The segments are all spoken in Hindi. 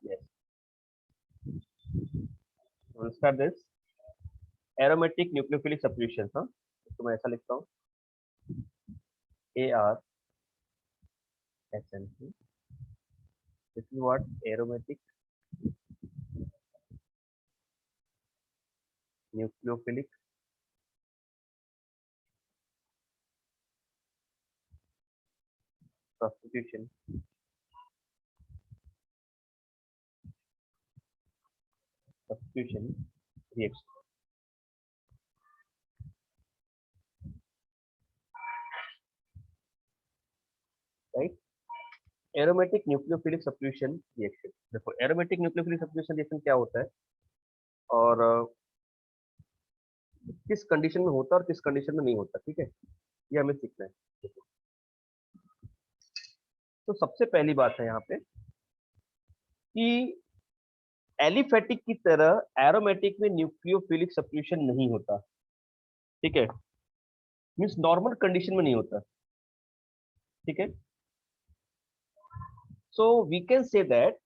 Yes. We'll start this. Aromatic nucleophilic substitutions. हाँ, तो मैं ऐसा लिखता हूँ ARSNC. This is what aromatic nucleophilic substitution reaction. Right? Aromatic nucleophilic substitution reaction. देखो aromatic nucleophilic substitution reaction क्या होता है और किस कंडीशन में होता है और किस कंडीशन में नहीं होता, ठीक है, ये हमें सीखना है। तो सबसे पहली बात है यहाँ पे कि एलिफेटिक की तरह एरोमेटिक में न्यूक्लियोफिलिक सब्स्टिट्यूशन नहीं होता, ठीक है, मींस नॉर्मल कंडीशन में नहीं होता, ठीक है। So we can say that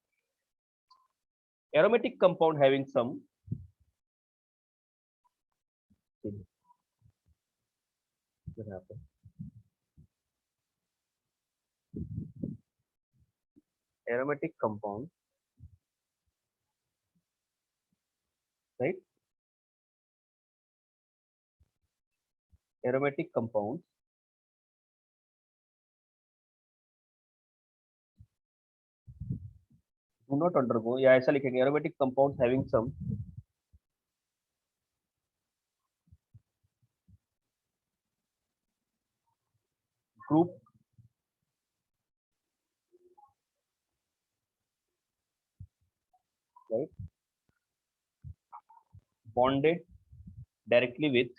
aromatic compound having some aromatic compound, right? Aromatic compounds do not undergo, या ऐसा लिखेंगे aromatic compounds having some group right bonded directly with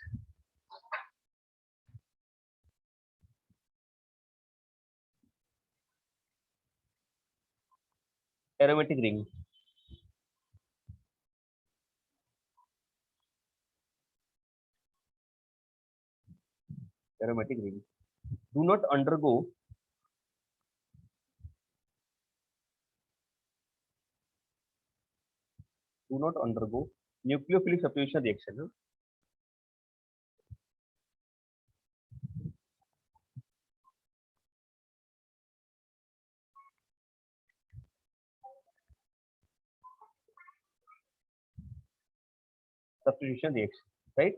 aromatic ring. Aromatic ring do not undergo nucleophilic substitution reaction. Substitution reaction, right?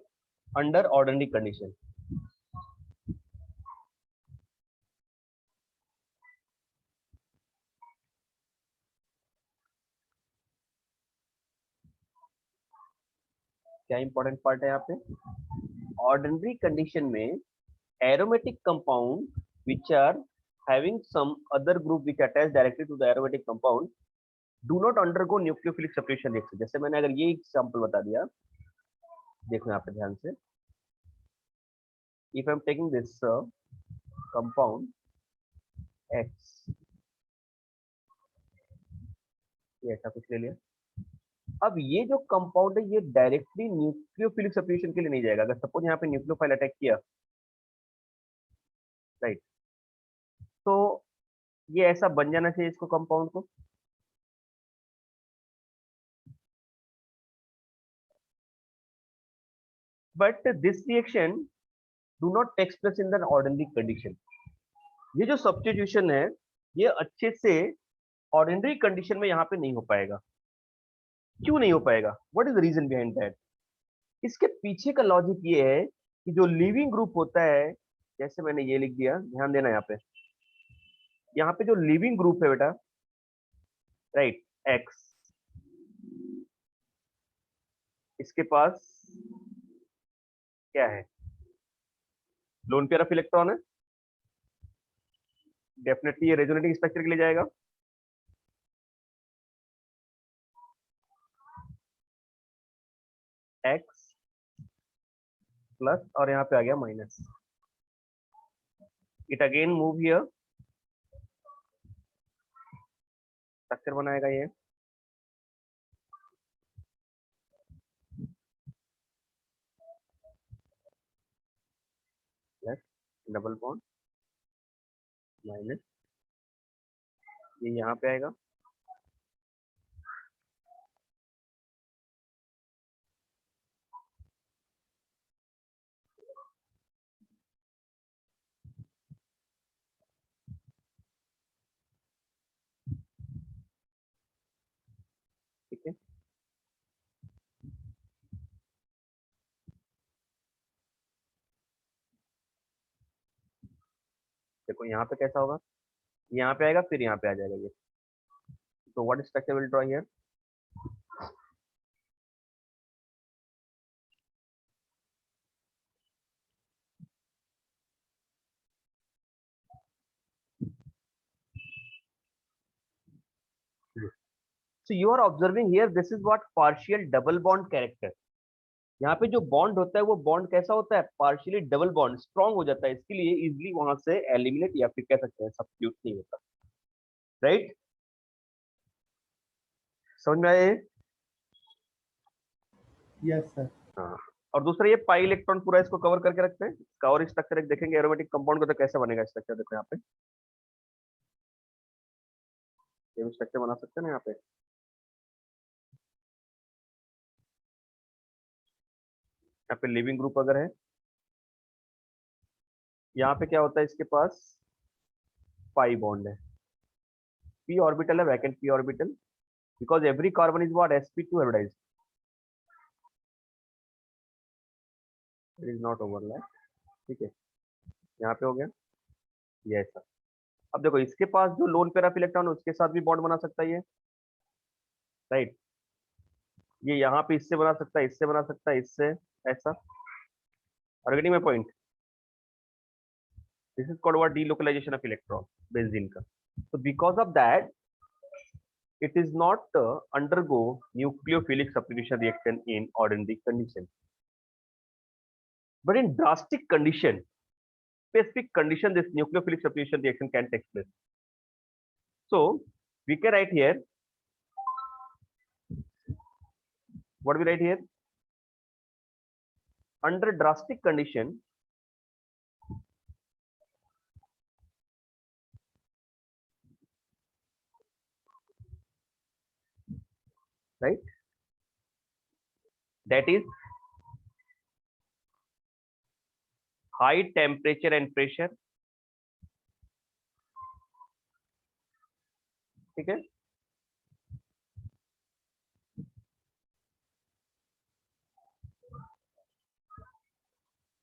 Under ordinary condition. क्या इंपॉर्टेंट पार्ट है यहाँ पे? ऑर्डिनरी कंडीशन में aromatic compound which are having some other group which attach directly to the aromatic compound do not undergo nucleophilic substitution reaction. जैसे मैंने अगर ये एग्जांपल बता दिया, देखो यहाँ पे ध्यान से, if I am taking this compound X, ये ऐसा कुछ ले लिया, अब ये जो कंपाउंड है ये डायरेक्टली न्यूक्लियोफिलिक सब्स्टिट्यूशन के लिए नहीं जाएगा। अगर सपोज यहाँ पे न्यूक्लियोफाइल अटैक किया, राइट, तो ये ऐसा बन जाना चाहिए इसको कंपाउंड को, but this reaction do not takes place in the ordinary condition. ये जो सब्स्टिट्यूशन है ये अच्छे से ऑर्डिनरी कंडीशन में यहाँ पे नहीं हो पाएगा। क्यों नहीं हो पाएगा? What is the reason behind that? इसके पीछे का लॉजिक ये है कि जो लिविंग ग्रुप होता है, जैसे मैंने ये लिख दिया, ध्यान देना यहाँ पे जो लिविंग ग्रुप है बेटा, राइट, एक्स, इसके पास क्या है? लोन पेयर ऑफ इलेक्ट्रॉन है, डेफिनेटली ये रेजोनेटिंग स्ट्रक्चर के लिए जाएगा। एक्स प्लस और यहाँ पे आ गया minus, it again move here, structure बनाएगा ये, प्लस डबल बॉन्ड माइनस, ये यहाँ पे आएगा, देखो यहाँ पे कैसा होगा, यहाँ पे आएगा फिर यहाँ पे आ जाएगा ये। तो what structure will draw here? So you are observing here, this is what partial double bond character. यहाँ पे जो बॉन्ड होता है वो बॉन्ड कैसा होता है, पार्शियली डबल बॉन्ड, स्ट्रांग हो जाता है, इसके लिए इजिली वहां से एलिमिनेट या फिर कह सकते हैं सब्स्टिट्यूट नहीं होता, राइट? समझ में आए? Yes sir. हाँ। और दूसरा ये पाई इलेक्ट्रॉन पूरा इसको कवर करके रखते हैं, इसका और स्ट्रक्चर एक देखेंगे एरोमेटिक कंपाउंड को, तो कैसे बनेगा स्ट्रक्चर, देखो यहाँ पे ये भी स्ट्रक्चर बना सकते हैं ना यहाँ पे। यहाँ पे लिविंग ग्रुप अगर है, यहाँ पे क्या होता है इसके पास पाई बॉन्ड है, पी ऑर्बिटल है, vacant P orbital, because every carbon is what sp2 hybridised, it is not overlap, ठीक है। यहाँ पे हो गया ये ऐसा। अब देखो इसके पास जो लोन पेयर ऑफ इलेक्ट्रॉन है उसके साथ भी बॉन्ड बना सकता है ये, राइट? ये यहाँ पे इससे बना सकता है, इससे बना सकता है, इससे, ऐसा। और getting my point? This is called what delocalisation of electron benzene का। तो because of that it is not undergo nucleophilic substitution reaction in ordinary condition, but in drastic condition, specific condition, this nucleophilic substitution reaction can take place. So we can write here, what we write here, under drastic condition, right, that is high temperature and pressure, ठीक है।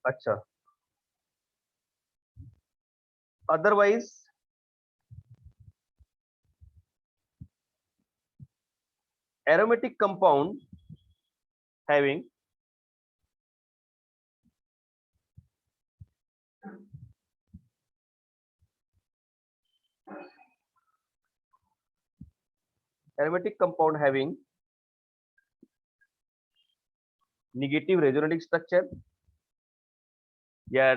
अच्छा, otherwise aromatic compound having negative resonating structure, या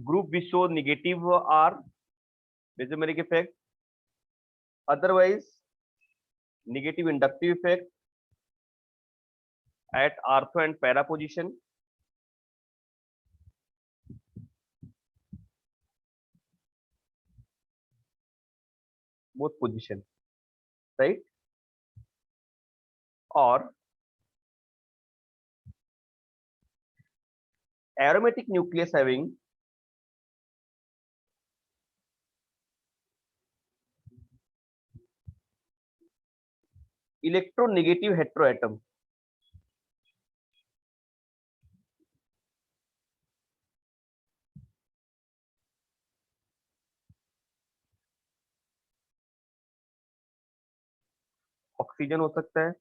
group which show negative R mesomeric effect, otherwise negative inductive effect at ortho and para position, both position, right? Or aromatic nucleus having electronegative heteroatom, oxygen हो सकता है,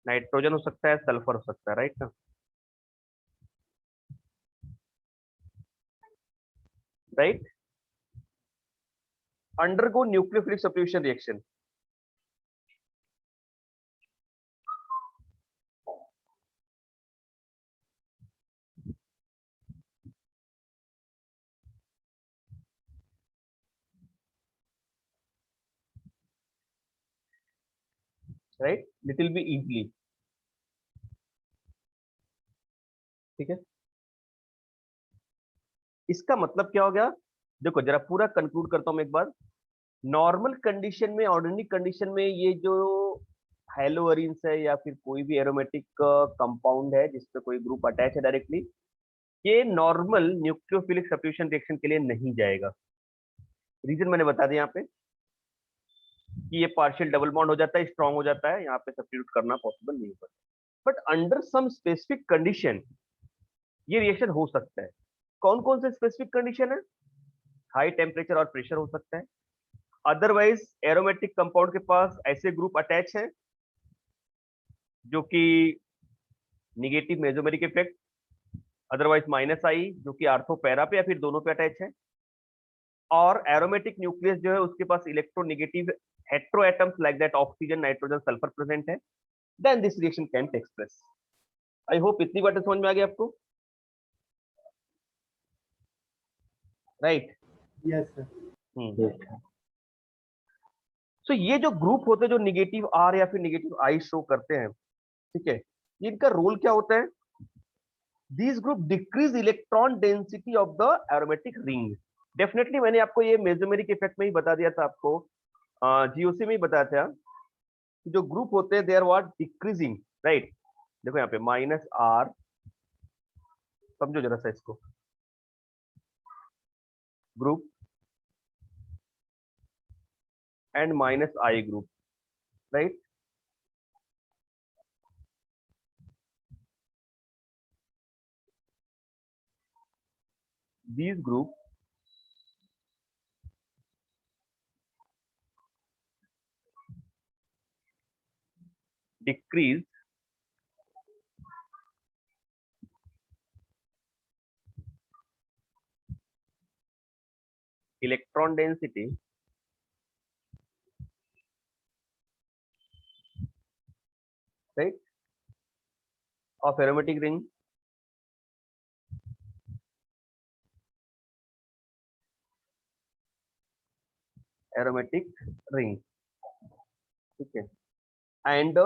नाइट्रोजन हो सकता है, सल्फर हो सकता है, राइट ना? Right, undergo nucleophilic substitution reaction, right, little bit easily, ठीक है। इसका मतलब क्या हो गया, देखो जरा पूरा कंक्लूड करता हूं मैं एक बार। नॉर्मल कंडीशन में, ऑर्डिनरी कंडीशन में, ये जो हेलोअरीन्स है या फिर कोई भी एरोमेटिक कंपाउंड है जिसपे कोई ग्रुप अटैच है डायरेक्टली, ये नॉर्मल न्यूक्लियोफिलिक सब्स्टिट्यूशन रिएक्शन के लिए नहीं जाएगा। रीजन मैंने बता दिया यहाँ पे कि ये पार्शियल डबल बॉन्ड हो जाता है, स्ट्रांग हो जाता है, यहाँ पे सब्स्टिट्यूट करना पॉसिबल नहीं होता। But under some specific condition ये रिएक्शन हो सकता है। कौन कौन से स्पेसिफिक कंडीशन है? हाई टेम्परेचर और प्रेशर हो सकता है। अदरवाइज एरोमेटिक कंपाउंड के पास ऐसे ग्रुप अटैच है जो कि negative mesomeric effect, otherwise minus I जो कि आर्थो पैरा पे या फिर दोनों पे अटैच है, और एरोमेटिक न्यूक्लियस जो है उसके पास electronegative hetero atoms like that oxygen nitrogen sulphur present है, then this reaction can take place. I hope इतनी बातें समझ में आ गई आपको, राइट? Yes sir. सो ये जो ग्रुप होते हैं जो निगेटिव आर या फिर निगेटिव आई शो करते हैं, ठीक है, इनका रोल क्या होता है? These group decrease electron density of the aromatic ring. Definitely मैंने आपको ये मेसोमेरिक इफेक्ट में ही बता दिया था, आपको जीओसी में ही बताया था कि जो ग्रुप होते हैं they are what decreasing, right? देखो यहाँ पे माइनस आर, समझो जरा सा इसको, group and minus I group, right? These group decrease electron density right of aromatic ring ठीक है, and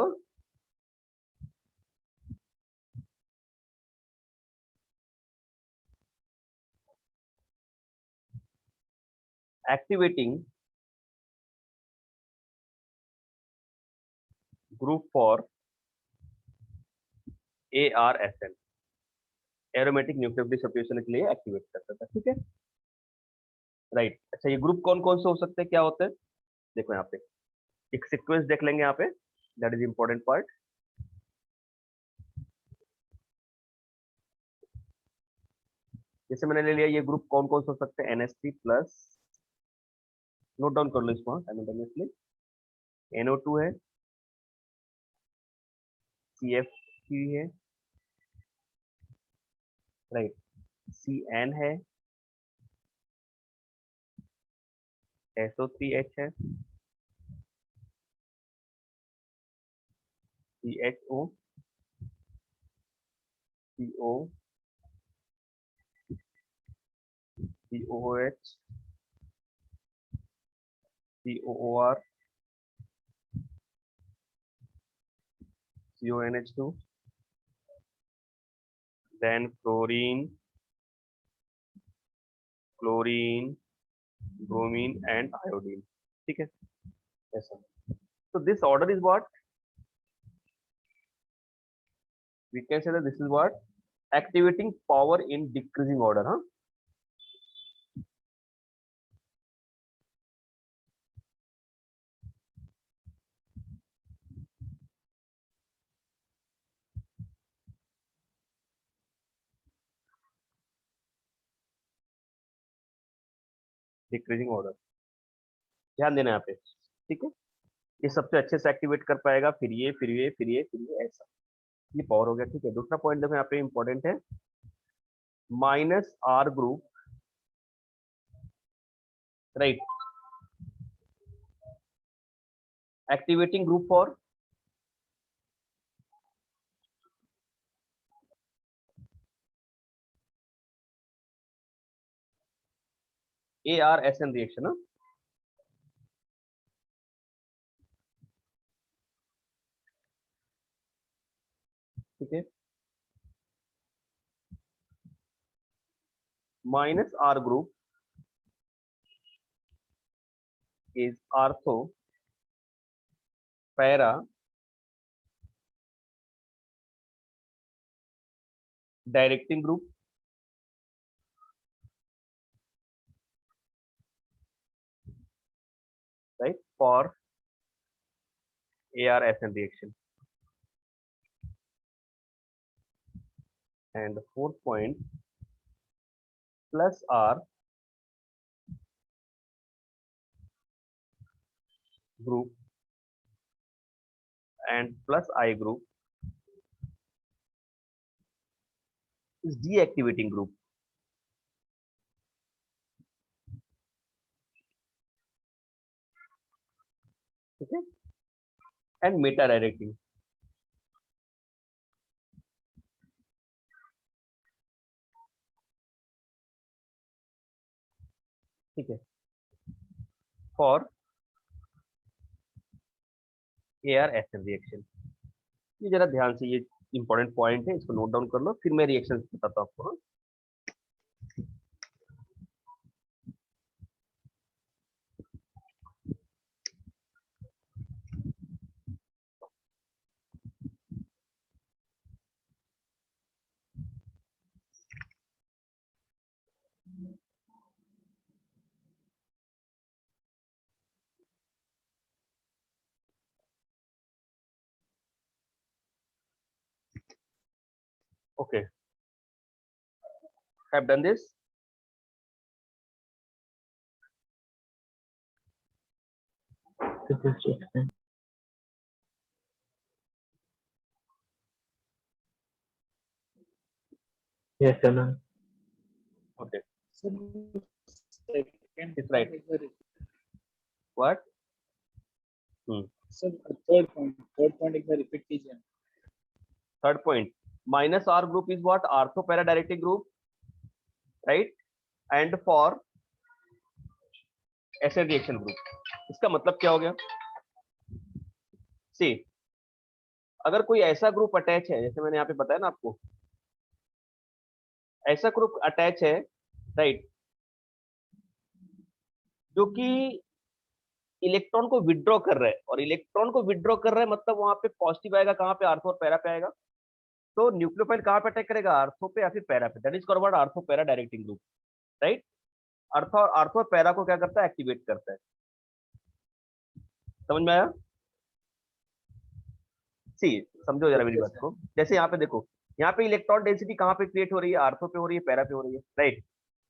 activating group for ARSN, aromatic nucleophilic substitution के लिए एक्टिवेट कर सकता है, ठीक है, राइट? अच्छा, ये ग्रुप कौन कौन से हो सकते हैं, क्या होते हैं? देखो यहाँ पे एक सीक्वेंस देख लेंगे यहाँ पे, दैट इज इंपॉर्टेंट पार्ट। जैसे मैंने ले लिया ये ग्रुप कौन कौन से हो सकते हैं, NH3 प्लस, नोट डाउन कर लो इसको साइमल्टेनियसली, NO2 है, CF3 है, राइट, CN है, SO3H है, CHO, CO, COOH, COOR, CONH2, then chlorine, bromine and iodine, ठीक है, ऐसा। So this order is what we can say that this is what activating power in decreasing order, huh? Decreasing order, ध्यान देना यहाँ पे, ठीक है, ये सबसे अच्छे से एक्टिवेट कर पाएगा, फिर ये फिर ये फिर ये फिर ये, ऐसा, ये पावर हो गया, ठीक है। दूसरा पॉइंट देखो यहाँ पे इंपॉर्टेंट है, minus R group, right, activating group for ARSN reaction, हाँ, ठीक है, minus R group is ortho para directing group, right, for ARSN reaction. And the fourth point, plus R group and plus I group is deactivating group. Okay, and meta directing. ठीक है, for AR-SN reaction. ये जरा ध्यान से, ये इंपॉर्टेंट पॉइंट है, इसको नोट डाउन कर लो, फिर मैं रिएक्शन बताता हूँ आपको. हाँ? Okay, have done this. Yes, sir, ma'am. Okay, So, second it's right. point is the- What? So, third point is the repetition. Third point, minus R group is what? Ortho para directing group, right? And for SN reaction group. इसका मतलब क्या हो गया? See, अगर कोई ऐसा ग्रुप अटैच है, जैसे मैंने यहाँ पे बताया ना आपको, ऐसा ग्रुप अटैच है, राइट, जो कि इलेक्ट्रॉन को विड्रॉ कर रहा है, और इलेक्ट्रॉन को विड्रॉ कर रहा है मतलब वहां पे पॉजिटिव आएगा, कहाँ पे? आर्थो और पैरा पे आएगा. तो न्यूक्लियोफाइल कहाँ पे अटैक करेगा? आर्थो पे या फिर पैरा पे. That is called ortho para directing group, right. Ortho और पैरा को क्या करता है? एक्टिवेट करता है. समझ में आया? सी, समझो जरा मेरी बात को. जैसे यहाँ पे देखो, यहाँ पे इलेक्ट्रॉन डेंसिटी कहाँ पे क्रिएट हो रही है? आर्थो पे हो रही है, पैरा पे हो रही है, राइट.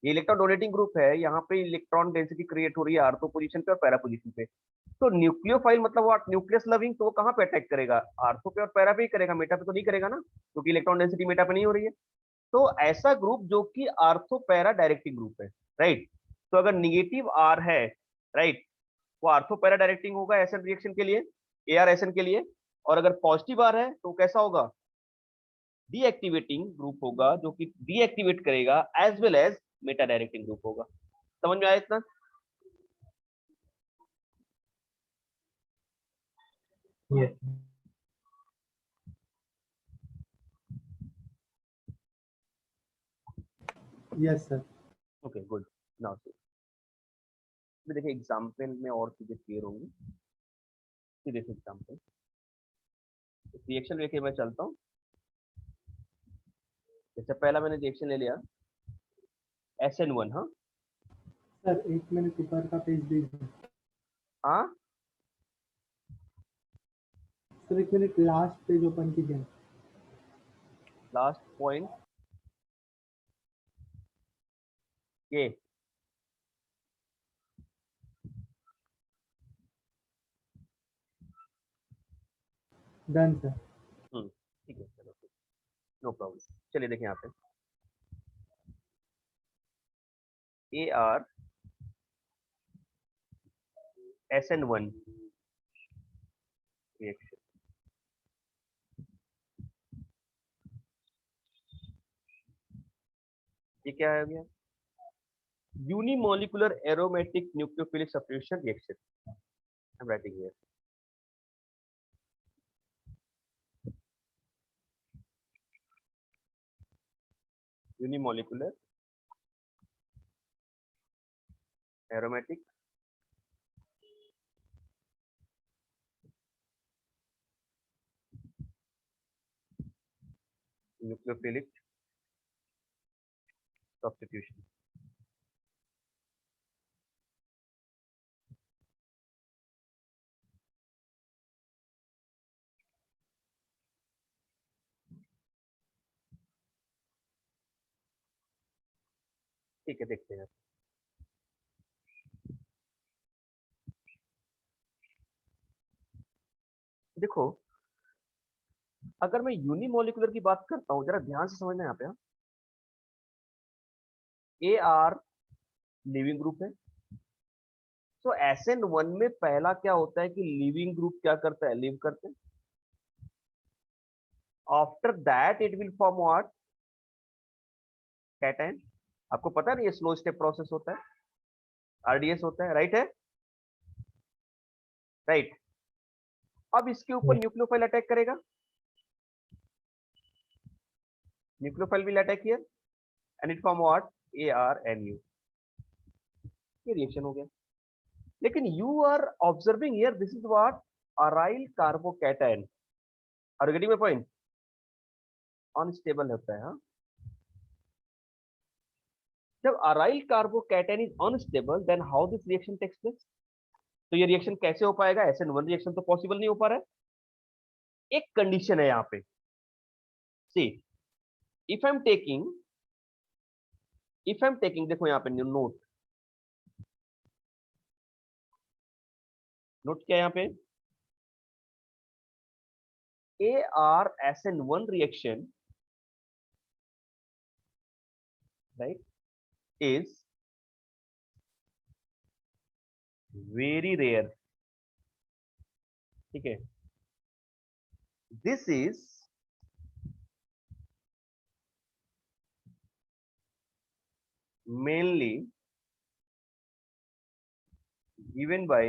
ये इलेक्ट्रॉन डोनेटिंग ग्रुप है, यहाँ पे इलेक्ट्रॉन डेंसिटी क्रिएट हो रही है आर्थो पोजीशन पे और पैरा पोजीशन पे. तो न्यूक्लियोफाइल मतलब व्हाट? Nucleus loving. तो वो कहाँ पे अटैक करेगा? आर्थो पे और पैरा पे ही करेगा, मेटा पे तो नहीं करेगा ना, क्योंकि इलेक्ट्रॉन डेंसिटी मेटा पे नहीं हो रही है. तो ऐसा ग्रुप जो कि आर्थो पैरा डायरेक्टिंग ग्रुप है, राइट. तो अगर निगेटिव आर है, राइट, वो आर्थो पैरा डायरेक्टिंग होगा एसएन रिएक्शन के लिए, एआर एसएन के लिए. और अगर पॉजिटिव आर है तो कैसा होगा? डीएक्टिवेटिंग ग्रुप होगा, जो कि डीएक्टिवेट करेगा, as well as meta directing group होगा. समझ में आया इतना? Yes. Yes, sir. Okay, good. Now देखिए एग्जाम्पल में और चीजें क्लियर होंगी. सीरियस एग्जाम्पल रिएक्शन लेके मैं चलता हूँ. जैसे पहला मैंने रिएक्शन ले लिया SN1. हाँ सर 1 मिनट ऊपर का पेज दीजिए. हाँ, sir 1 minute last page open कीजिए. लास्ट पॉइंट ये. Done sir. ठीक है, चलो, नो प्रॉब्लम. चलिए देखें यहाँ पे AR SN1 रिएक्शन. ये क्या है गया? Unimolecular aromatic nucleophilic substitution reaction. I am writing here. Unimolecular aromatic nucleophilic substitution. ठीक है, देखते हैं. देखो, अगर मैं यूनिमोलिकुलर की बात करता हूँ, जरा ध्यान से समझना यहाँ पे। ए आर लिविंग ग्रुप है, तो SN1 में पहला क्या होता है कि लिविंग ग्रुप क्या करता है, लिव करते हैं। After that it will form what, cation. आपको पता है ना, ये स्लो स्टेप प्रोसेस होता है, RDS होता है, राइट है, राइट। अब इसके ऊपर Yes. न्यूक्लियोफाइल अटैक करेगा, nucleophile will attack here and it form what, ARNU। ये रिएक्शन हो गया। लेकिन you are observing here, this is what, aryl carbocation. Are you getting my point? Unstable होता है, हाँ। जब aryl carbocation is unstable, then how this reaction takes place? तो ये रिएक्शन कैसे हो पाएगा? SN1 रिएक्शन तो पॉसिबल नहीं हो पा रहा है। एक कंडीशन है यहाँ पे, सी, इफ आई एम टेकिंग, देखो यहाँ पे नोट, नोट क्या है यहाँ पे, AR-SN1 reaction, right, is very rare. ठीक है, this is mainly given by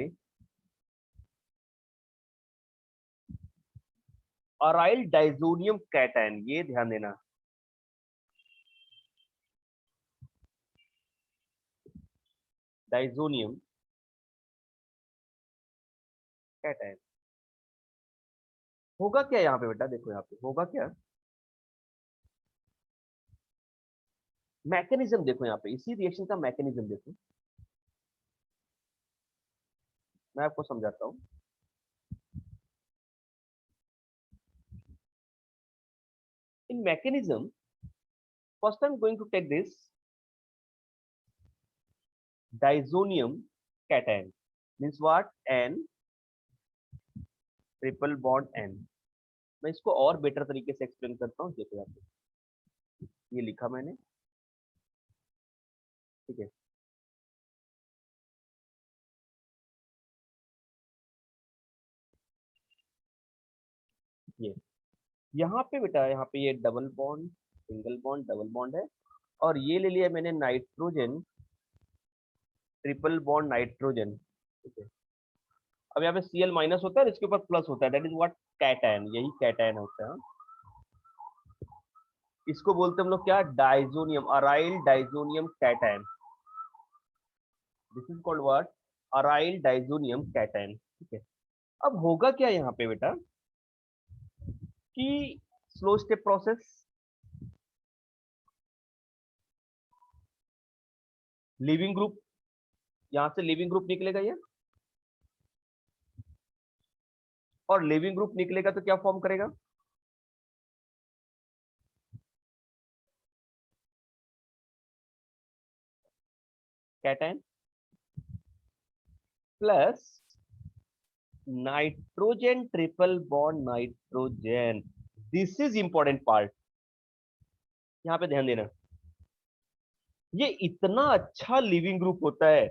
aryl diazonium cation। ये ध्यान देना, डाइजोनियम कैटायन। होगा क्या यहाँ पे बेटा, देखो यहाँ पे होगा क्या, मैकेनिज्म देखो यहाँ पे, इसी रिएक्शन का मैकेनिज्म देखो, मैं आपको समझाता हूँ। In mechanism, first I am going to take this diazonium cation, means what, N triple bond N। मैं इसको और बेटर तरीके से एक्सप्लेन करता हूँ, देखो यहाँ पे ये लिखा मैंने, ठीक है। ये यहाँ पे बेटा, यहाँ पे ये double bond, single bond, double bond है, और ये ले लिया मैंने नाइट्रोजन, ट्रिपल बॉन्ड नाइट्रोजन, ठीक है। अब यहाँ पे Cl माइनस होता है और इसके ऊपर प्लस होता है, दैट इज व्हाट, कैटायन। यही कैटायन होता है। इसको बोलते हैं हम लोग क्या, diazonium, aryl diazonium cation. This is called what, aryl diazonium cation, ठीक है। अब होगा क्या यहाँ पे बेटा कि slow step process, leaving group, यहां से लिविंग ग्रुप निकलेगा ये, और लिविंग ग्रुप निकलेगा तो क्या फॉर्म करेगा, cation plus nitrogen triple bond nitrogen. This is important part, यहां पे ध्यान देना। ये इतना अच्छा लिविंग ग्रुप होता है,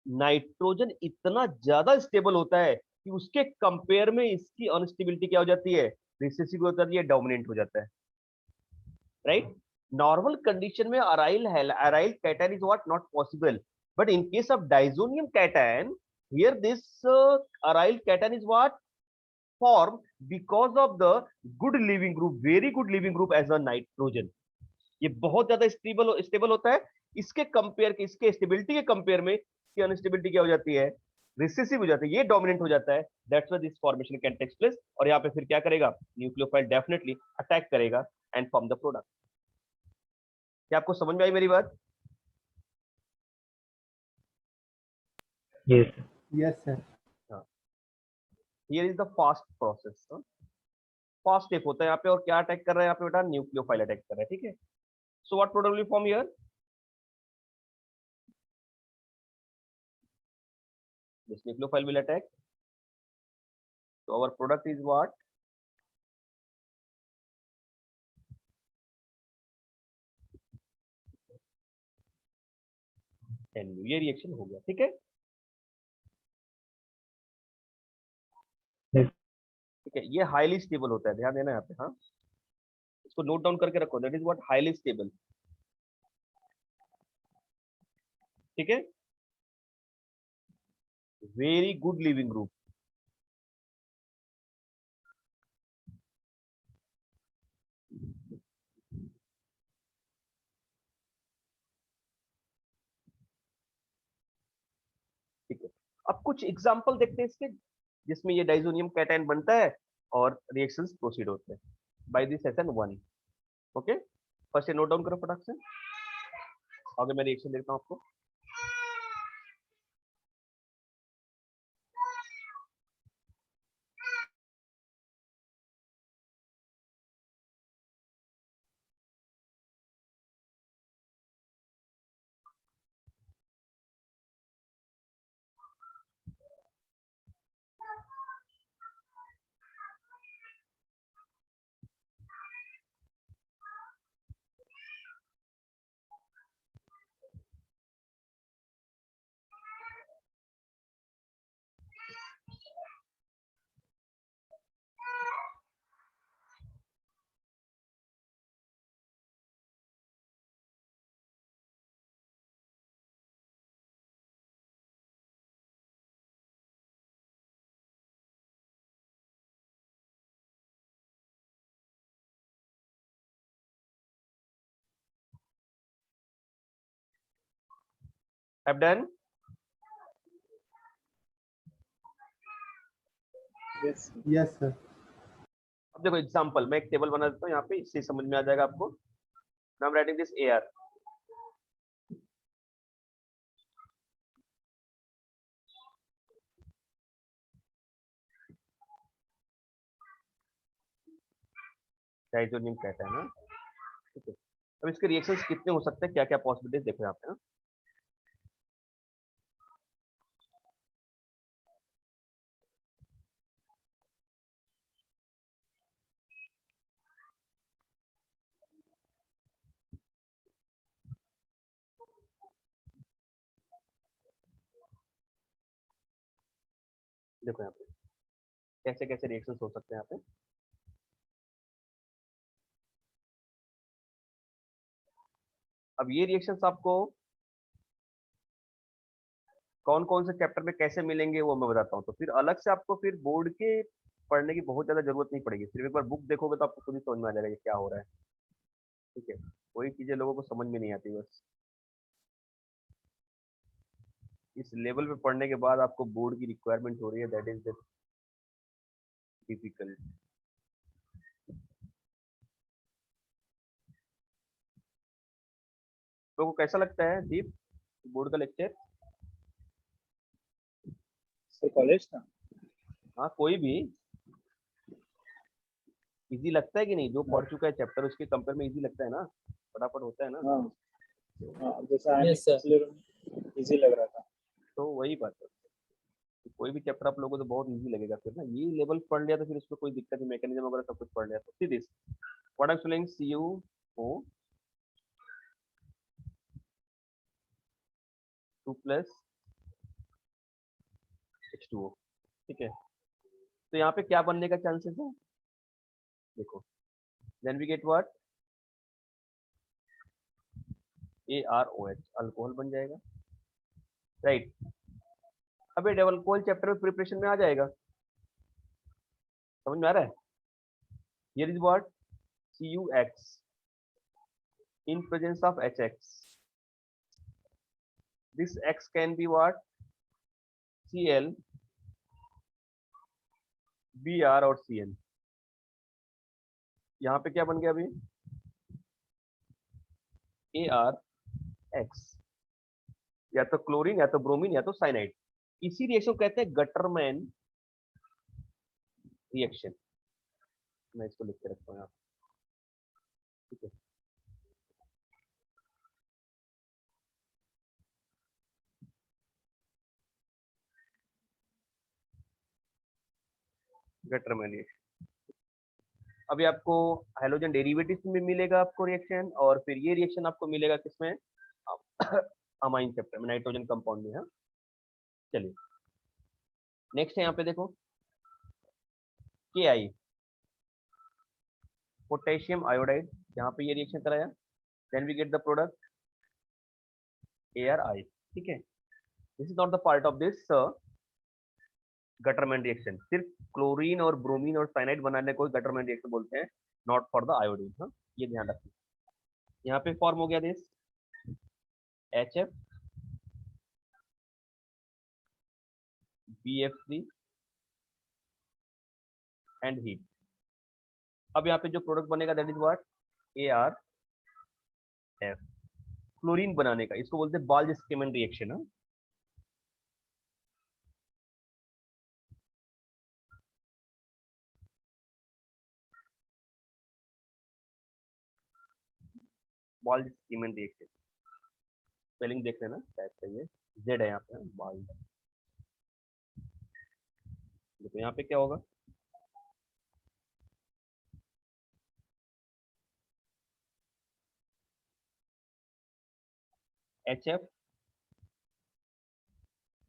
नाइट्रोजन इतना ज्यादा स्टेबल होता है कि उसके कंपेयर में इसकी अनस्टेबिलिटी क्या हो जाती है, रिसेसिव हो जाती है, डोमिनेंट हो जाता है, राइट। नॉर्मल कंडीशन में aryl cation is what, not possible, but in case of diazonium cation, here this aryl cation is what, formed because of the good living group, very good living group as a nitrogen। ये बहुत ज्यादा स्टेबल होता है, इसके कंपेयर के, इसके स्टेबिलिटी के कंपेयर में इसकी अनस्टेबिलिटी क्या हो जाती है, रिसेसिव हो जाती है, ये डोमिनेंट हो जाता है। That's why this formation can take place. और यहाँ पे फिर क्या करेगा, न्यूक्लियोफाइल डेफिनेटली अटैक करेगा एंड फॉर्म द प्रोडक्ट। क्या आपको समझ में आई मेरी बात? Yes. Yes, sir. Here is the fast process, fast step होता है यहाँ पे, और क्या अटैक कर रहा है यहाँ पे बेटा, न्यूक्लियोफाइल अटैक कर रहा है, ठीक है। सो what product will form here, this nucleophile will attack So our product is what? NU, ये रिएक्शन हो गया, ठीक है। Yes. ठीक है, ये हाईली स्टेबल होता है, ध्यान देना यहाँ पे। हाँ, इसको नोट डाउन करके रखो, that is what highly stable, ठीक है। Very good leaving group. ठीक है, अब कुछ एग्जांपल देखते हैं इसके, जिसमें ये डाइजोनियम कैटायन बनता है और रिएक्शंस प्रोसीड होते हैं by this session 1। Okay, first note down करो फटाक से, आगे मैं रिएक्शन देखता हूँ आपको। Have done. Yes. Yes, sir. अब देखो एग्जांपल, मैं एक टेबल बना देता हूँ यहाँ पे, इससे समझ में आ जाएगा आपको। Now I am writing this AR, diazonium cation, है ना, ठीक है। अब इसके रिएक्शंस कितने हो सकते हैं, क्या क्या पॉसिबिलिटीज देखो यहाँ पे। हाँ, देखो यहाँ पे कैसे कैसे रिएक्शंस हो सकते हैं यहाँ पे। अब ये रिएक्शंस आपको कौन कौन से चैप्टर में कैसे मिलेंगे वो मैं बताता हूँ, तो फिर अलग से आपको फिर बोर्ड के पढ़ने की बहुत ज्यादा जरूरत नहीं पड़ेगी, सिर्फ एक बार बुक देखोगे तो आपको खुद ही समझ में आ जाएगा ये क्या हो रहा है, ठीक है। वही चीजें लोगों को समझ में नहीं आती बस, इस लेवल पे पढ़ने के बाद आपको बोर्ड की रिक्वायरमेंट हो रही है, दैट इज द डिफिकल्ट। लोगों को कैसा लगता है दीप, बोर्ड का लेक्चर? So college ना? हाँ, कोई भी इजी लगता है कि नहीं, जो पढ़ चुका है चैप्टर उसके कंपेयर में इजी लगता है ना, फटाफट होता है ना। हाँ हाँ, जैसा Yes, sir. इजी लग रहा था। तो वही बात है, कोई भी चैप्टर आप लोगों को तो बहुत इजी लगेगा फिर ना, ये लेवल पढ़ लिया तो फिर उसमें कोई दिक्कत नहीं, मैकेनिज्म वगैरह सब कुछ पढ़ लिया तो see this what I am saying, CuO 2 plus H2O, ठीक है। तो यहाँ पे क्या बनने का चांसेस है, देखो, then we get what, ArOH, alcohol बन जाएगा, राइट। अब ये डबल अल्कोहल चैप्टर में प्रिपरेशन में आ जाएगा, समझ में आ रहा है। Here is what, CuX in presence of HX, this X can be what, Cl, Br और Cl। यहाँ पे क्या बन गया अभी, ArX, या तो क्लोरीन या तो ब्रोमीन या तो साइनाइड। इसी रिएक्शन को कहते हैं गटरमैन रिएक्शन। मैं इसको लिख के रखता हूँ यहाँ, ठीक है। Gattermann reaction. अभी आपको हाइड्रोजन डेरिवेटिव में मिलेगा आपको रिएक्शन, और फिर ये रिएक्शन आपको मिलेगा किसमें, अमाइन चैप्टर में, नाइट्रोजन कंपाउंड में। हाँ, चलिए नेक्स्ट है यहाँ पे देखो, के आई, पोटेशियम आयोडाइड, यहाँ पे ये रिएक्शन कराया, then we get the product ArI। ठीक है, this is not the part of this Gattermann reaction. सिर्फ क्लोरीन और ब्रोमीन और साइनाइड बनाने को गटरमैन रिएक्शन बोलते हैं, नॉट फॉर द आयोडीन। हाँ, ये ध्यान रखिए। यहाँ पे फॉर्म हो गया this HF BF3 and heat. अब यहाँ पे जो प्रोडक्ट बनेगा that is what, ArF। Chlorine बनाने का इसको बोलते हैं बाल्ज-स्कीमन रिएक्शन। हाँ, बाल्ज-स्कीमन रिएक्शन, स्पेलिंग देख लेना शायद सही है, Z है यहाँ पे। बाल्ज, देखो यहाँ पे क्या होगा, HF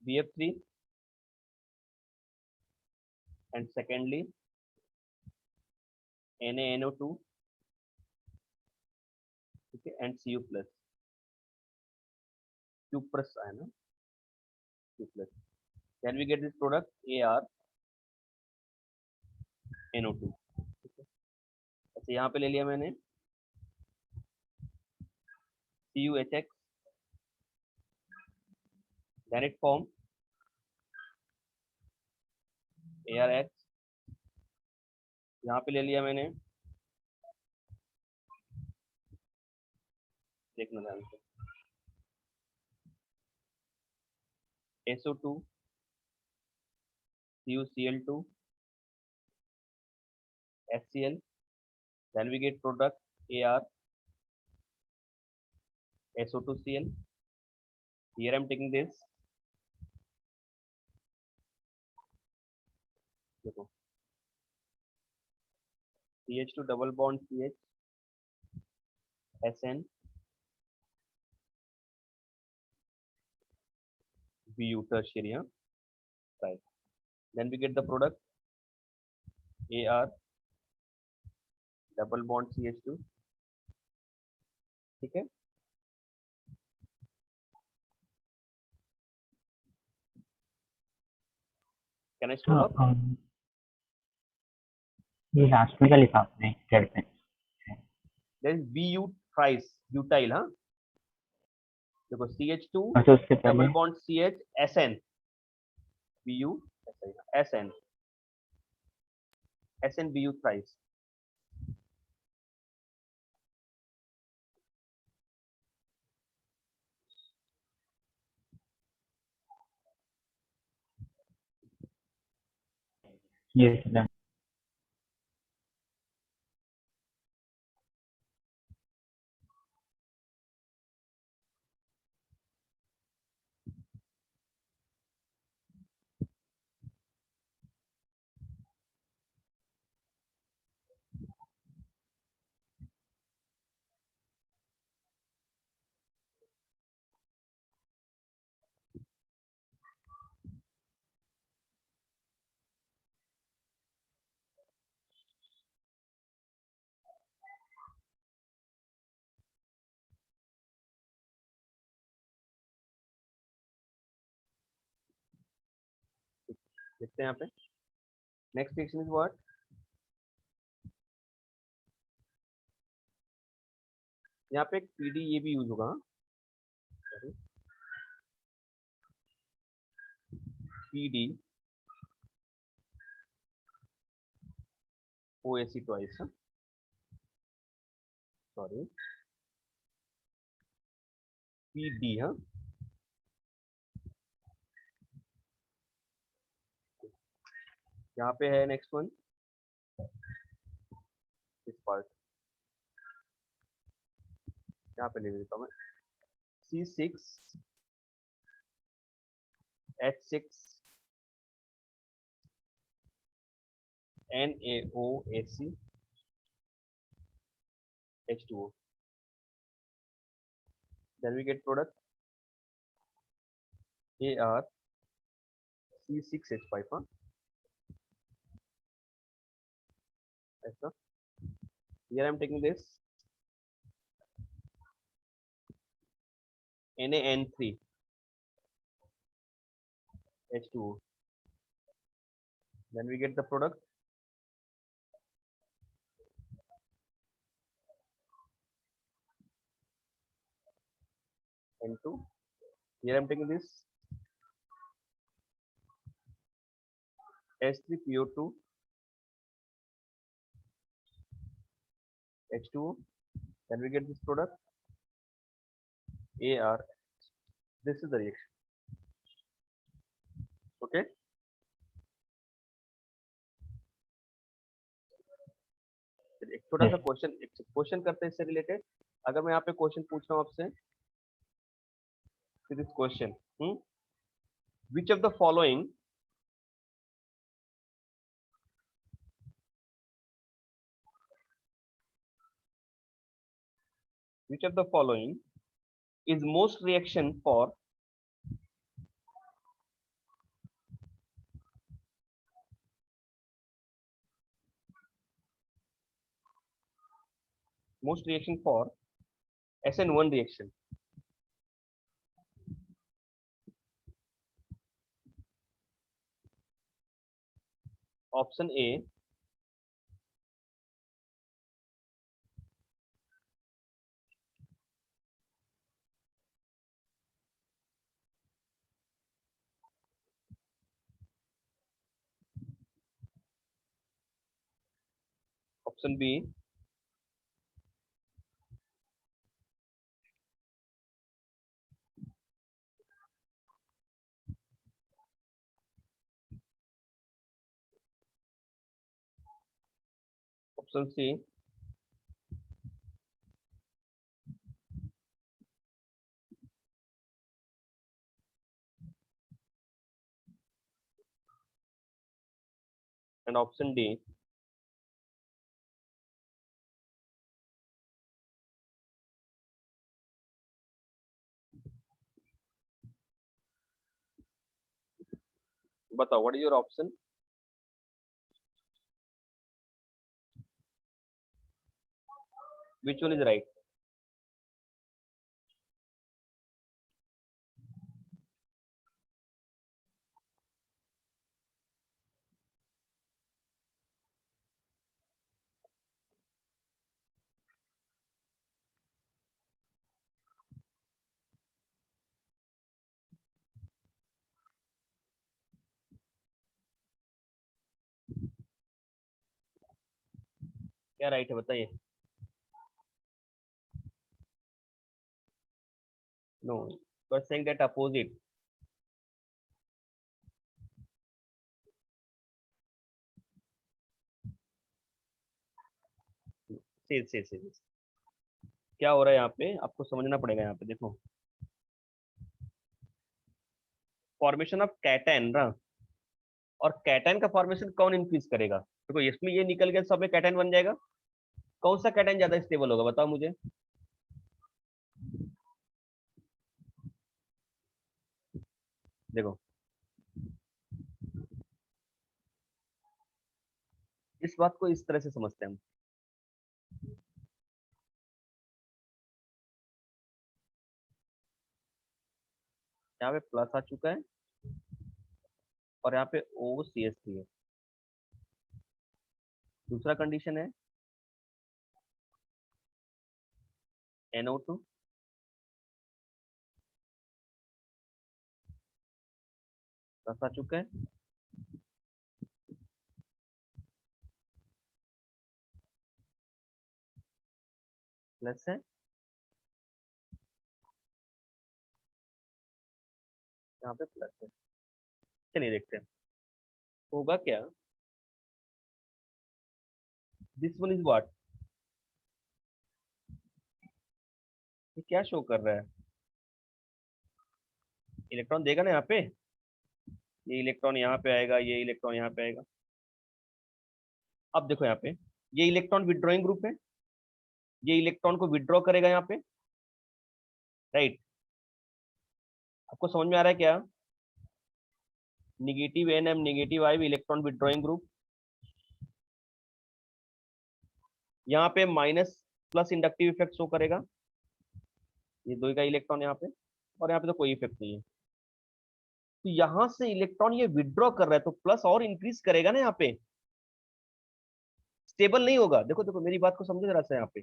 BF3 and secondly NaNO2, ठीक है, and Cu plus, cuprous ion, Cu plus, then we get this product ArNO2। ठीक है, अच्छा यहाँ पे ले लिया मैंने CuHX, then it form ArH, यहाँ पे ले लिया मैंने, देखना ध्यान से, SO2 CuCl2 HCl, then we get product Ar SO2Cl। Here I'm taking this, देखो CH2 double bond CH SN Bu tertiary, हाँ, right, then we get the product Ar double bond CH2। ठीक है, कैन आई स्टॉप अप, ये लास्ट में क्या लिखा आपने थ्रेड पे? There is Bu thrice butyl। हाँ, देखो CH2 अच्छा, उससे डबल पहले bond CH SN Bu SN SN Bu thrice। ये डन। देखते हैं यहाँ पे नेक्स्ट रिएक्शन इज व्हाट, यहाँ पे एक PD ये भी यूज होगा। PD OAC twice, sorry PD। हाँ, यहाँ पे है नेक्स्ट वन, इस पार्ट यहाँ पे ले लेता हूँ मैं, C6H6 NaOAC H2O. Then we get product ArC6H5. Huh? ऐसा. Here I'm taking this NaN3 H2O. Then we get the product N2. Here I'm taking this H3PO2 H2O. Then we get this product Ar. This is the reaction. Okay. एक छोटा सा क्वेश्चन करते हैं इससे रिलेटेड. अगर मैं यहाँ पे क्वेश्चन पूछ रहा हूँ आपसे, this question, which of the following is most reaction for SN1 reaction? Option A, option B, option C, and option D. बताओ, what is your option? Which one is right? क्या राइट है बताइए. No, you are saying that opposite. से क्या हो रहा है यहाँ पे, आपको समझना पड़ेगा. यहाँ पे देखो, फॉर्मेशन ऑफ कैटन ना, और कैटन का फॉर्मेशन कौन इंक्रीज करेगा? देखो इसमें ये निकल गया, सब में कैटन बन जाएगा. कौन सा कैटन ज्यादा स्टेबल होगा बताओ मुझे. देखो इस बात को इस तरह से समझते हैं हम. यहाँ पे प्लस आ चुका है और यहाँ पे OCH3 है. दूसरा कंडीशन है NO2 प्लस आ चुका है, प्लस है, यहाँ पे प्लस है. चलिए देखते हैं होगा क्या. दिस वन इज व्हाट, ये क्या शो कर रहा है? इलेक्ट्रॉन देगा ना यहाँ पे, ये इलेक्ट्रॉन यहाँ पे आएगा, ये इलेक्ट्रॉन यहाँ पे आएगा. अब देखो यहाँ पे ये इलेक्ट्रॉन विड्रॉइंग ग्रुप है, ये इलेक्ट्रॉन को विड्रॉ करेगा यहाँ पे, राइट। आपको समझ में आ रहा है क्या? निगेटिव NM निगेटिव आई इलेक्ट्रॉन विड्रॉइंग ग्रुप, यहाँ पे minus plus inductive effect show करेगा, ये दो का इलेक्ट्रॉन यहाँ पे, और यहाँ पे तो कोई इफेक्ट नहीं है। तो यहाँ से इलेक्ट्रॉन ये विड्रॉ कर रहा है तो प्लस और इंक्रीज करेगा ना, यहाँ पे स्टेबल नहीं होगा। देखो देखो मेरी बात को समझो जरा सा। यहाँ पे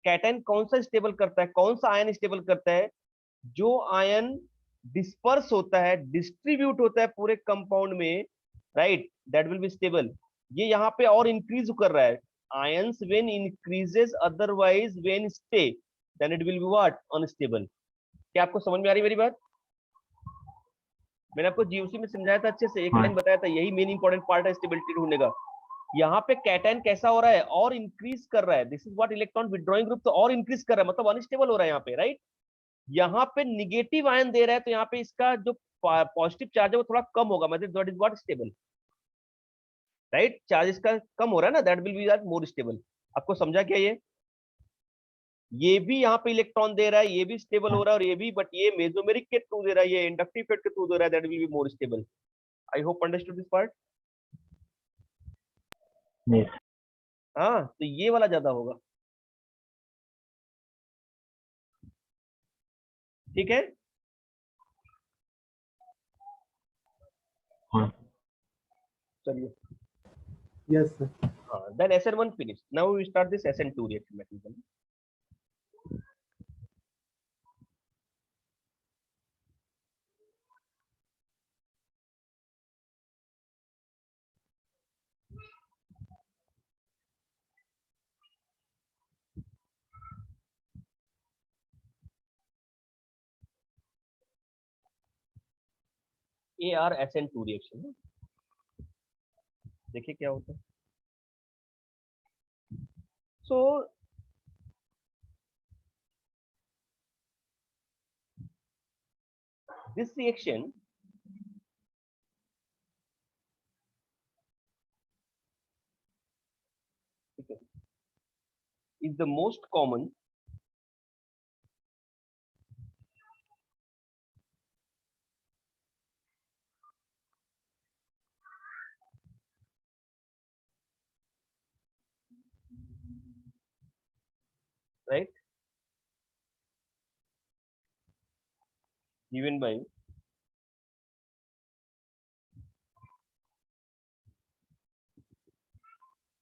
कैटायन कौन सा स्टेबल करता है, कौन सा आयन स्टेबल करता है? जो आयन डिस्पर्स होता है, डिस्ट्रीब्यूट होता है पूरे कंपाउंड में, right, that will be stable. ये यहाँ पे और इंक्रीज कर रहा है, ions when increases, otherwise when stay then it will be what, unstable. क्या आपको समझ में आ रही मेरी बात? मैंने आपको जीओसी में समझाया था अच्छे से, एक लाइन बताया था, यही मेन इंपॉर्टेंट पार्ट है स्टेबिलिटी ढूंढने का। यहाँ पे कैटायन कैसा हो रहा है, और इंक्रीज कर रहा है, this is what electron withdrawing group, तो और इंक्रीज कर रहा है मतलब अनस्टेबल हो रहा है यहाँ पे, राइट। यहाँ पे निगेटिव आयन दे रहा है तो यहाँ पे इसका जो पॉजिटिव चार्ज है वो थोड़ा कम होगा, मतलब that is what stable, right. Charge इसका कम हो रहा है ना, that will B that more stable. आपको समझा क्या? ये भी यहाँ पे इलेक्ट्रॉन दे रहा है, ये भी स्टेबल हो रहा है, और ये भी, बट ये मेसोमेरिक के थ्रू दे रहा है, ये इंडक्टिव इफेक्ट के थ्रू दे रहा है, that will be more stable. I hope understood this part. हाँ, तो ये वाला ज्यादा होगा, ठीक है। चलिए, Yes, sir. हाँ, then SN1 finished. Now we start this SN2 reaction mechanism. AR-SN2 reaction है। देखिए क्या होता है। So this reaction is the most common right given by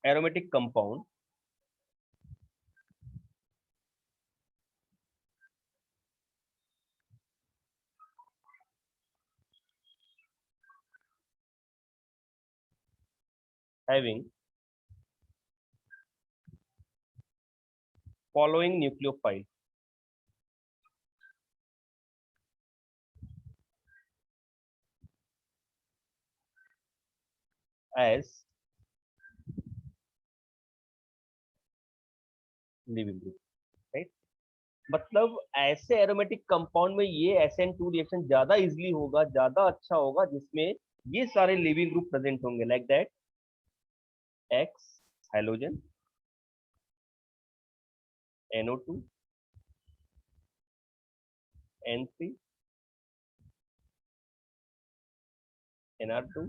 aromatic compound having following nucleophile as leaving group, right। मतलब ऐसे एरोमेटिक कंपाउंड में ये SN2 रिएक्शन ज्यादा इजीली होगा, ज्यादा अच्छा होगा, जिसमें ये सारे लिविंग ग्रुप प्रेजेंट होंगे, like that X hydrogen, NO2, N3, NR2,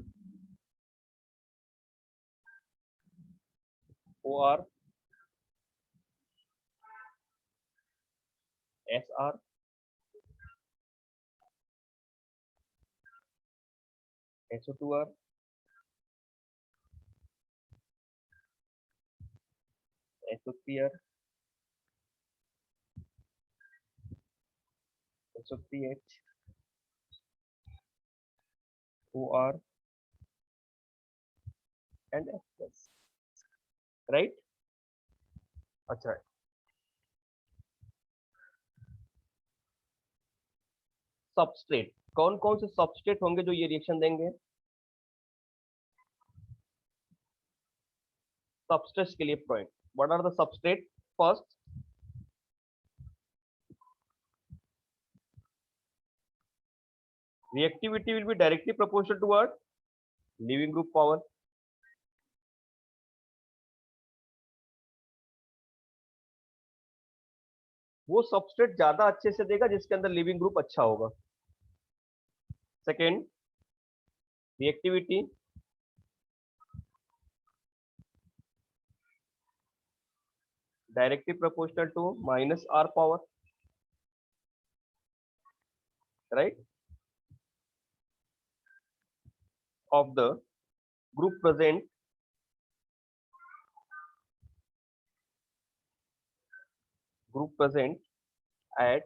OR, SR, SO2R, SO3R, SO3H, OR and H+, right। अच्छा, सबस्ट्रेट कौन कौन से सबस्ट्रेट होंगे जो ये रिएक्शन देंगे? सबस्ट्रेट्स के लिए point, what are the substrate? First, reactivity will be directly proportional to what? Leaving group power, वो सबस्ट्रेट ज्यादा अच्छे से देगा जिसके अंदर लिविंग ग्रुप अच्छा होगा। Second, reactivity, directly proportional to minus R power, right, of the group present at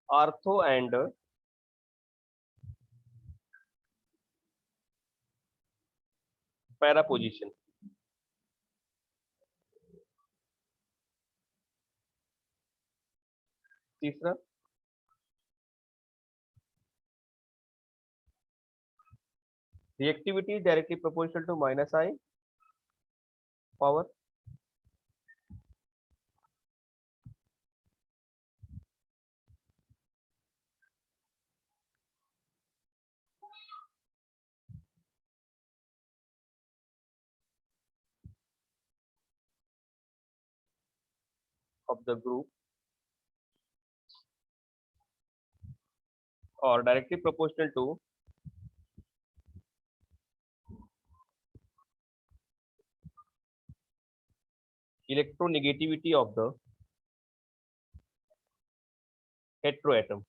ortho and para position। तीसरा, reactivity is directly proportional to minus I power, of the group, or directly proportional to electronegativity of the heteroatom।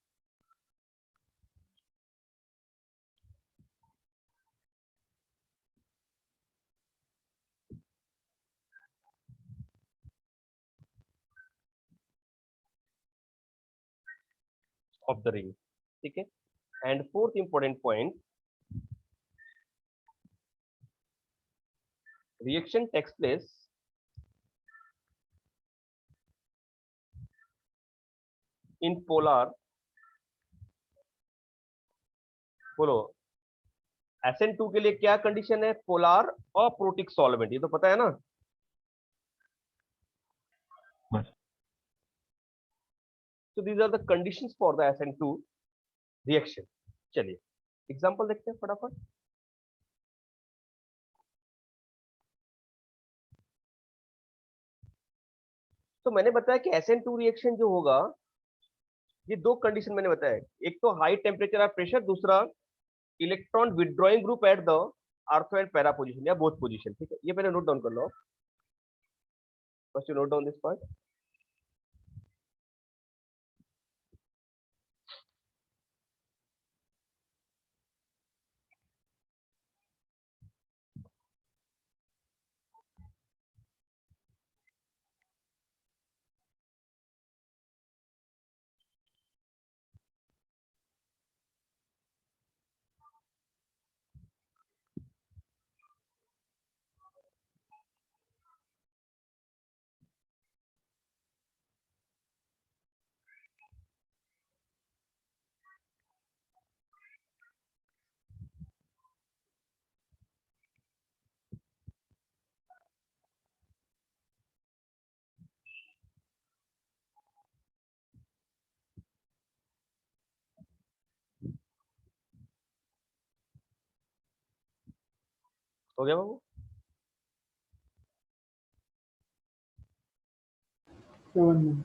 of the ring, ठीक है। And fourth important point, reaction takes place in polar, बोलो, SN2 के लिए क्या कंडीशन है? पोलार अप्रोटिक सॉल्वेंट, ये तो पता है ना। So these are the conditions for the SN2 reaction। चलिए एग्जांपल देखते हैं फटाफट। तो मैंने बताया कि SN2 रिएक्शन जो होगा, ये दो कंडीशन मैंने बताया, एक तो हाई टेम्परेचर और प्रेशर, दूसरा electron withdrawing group at the ortho and para position या बोथ पोजीशन, ठीक है। ये पहले नोट डाउन कर लो, first you note down this part. हो गया बाबू? 7 minutes.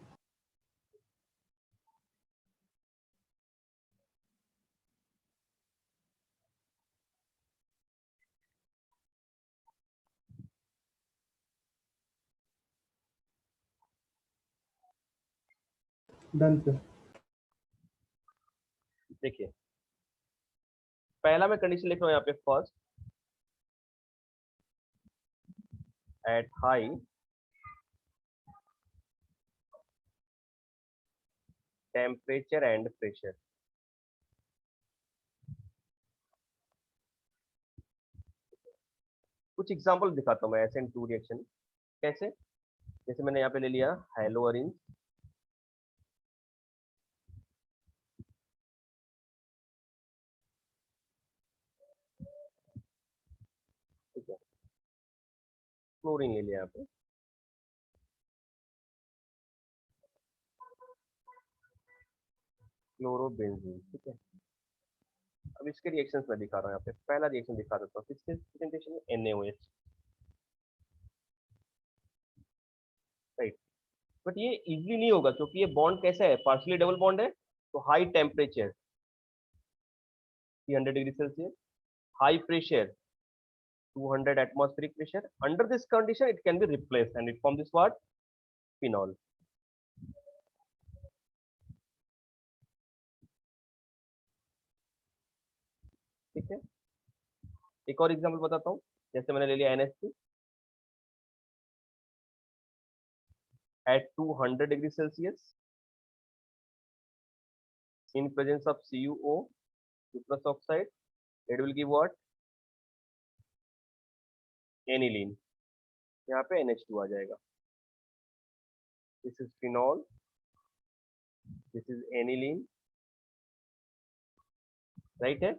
Done, sir. देखिए पहला मैं कंडीशन लिख रहा हूं यहाँ पे, first at high temperature and pressure, कुछ एग्जांपल दिखाता हूं मैं SN2 रिएक्शन कैसे। जैसे मैंने यहाँ पे ले लिया हेलोअरिन, ठीक है, क्लोरीन ले लिया यहाँ पे, क्लोरोबेंजीन, ठीक है। अब इसके रिएक्शंस मैं दिखा रहा हूँ यहाँ पे। पहला रिएक्शन दिखा देता हूँ, किसके प्रेजेंटेशन में? NaOH, right. बट ये इजीली नहीं होगा क्योंकि ये बॉन्ड कैसा है, पार्शियली डबल बॉन्ड है, तो high temperature 300 degree Celsius, high pressure 200 atmospheric pressure. Under this condition it can be replaced and it forms this what, phenol. ठीक है, एक और एग्जांपल बताता हूँ, जैसे मैंने ले लिया NH2 at 200 degree Celsius in presence of CuO, cuprous oxide, it will give what, aniline. यहाँ पे NH2 आ जाएगा. This is phenol, this is aniline, right है.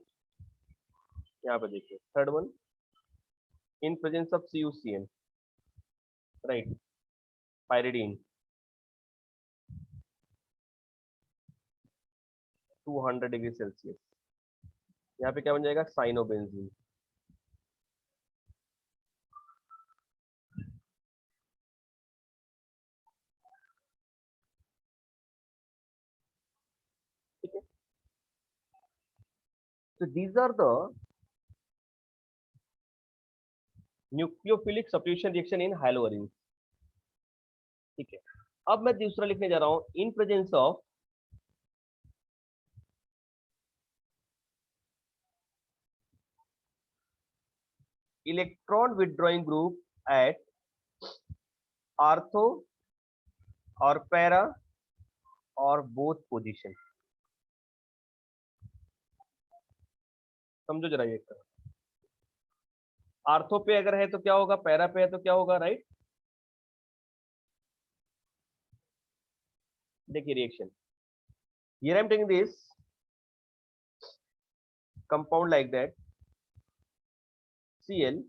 यहाँ पे देखिए third one, in presence of CuCN, right, pyridine 200 degree Celsius, यहाँ पे क्या बन जाएगा, साइनोबेंजीन. ठीक है, so these are the nucleophilic substitution reaction in haloarene. ठीक है, अब मैं दूसरा लिखने जा रहा हूं, in presence of electron withdrawing group at ortho और पैरा और बोथ पोजीशन. समझो जरा ये, आर्थो पे अगर है तो क्या होगा, पैरा पे है तो क्या होगा, राइट. देखिए reaction, here I am taking this compound like that Cl,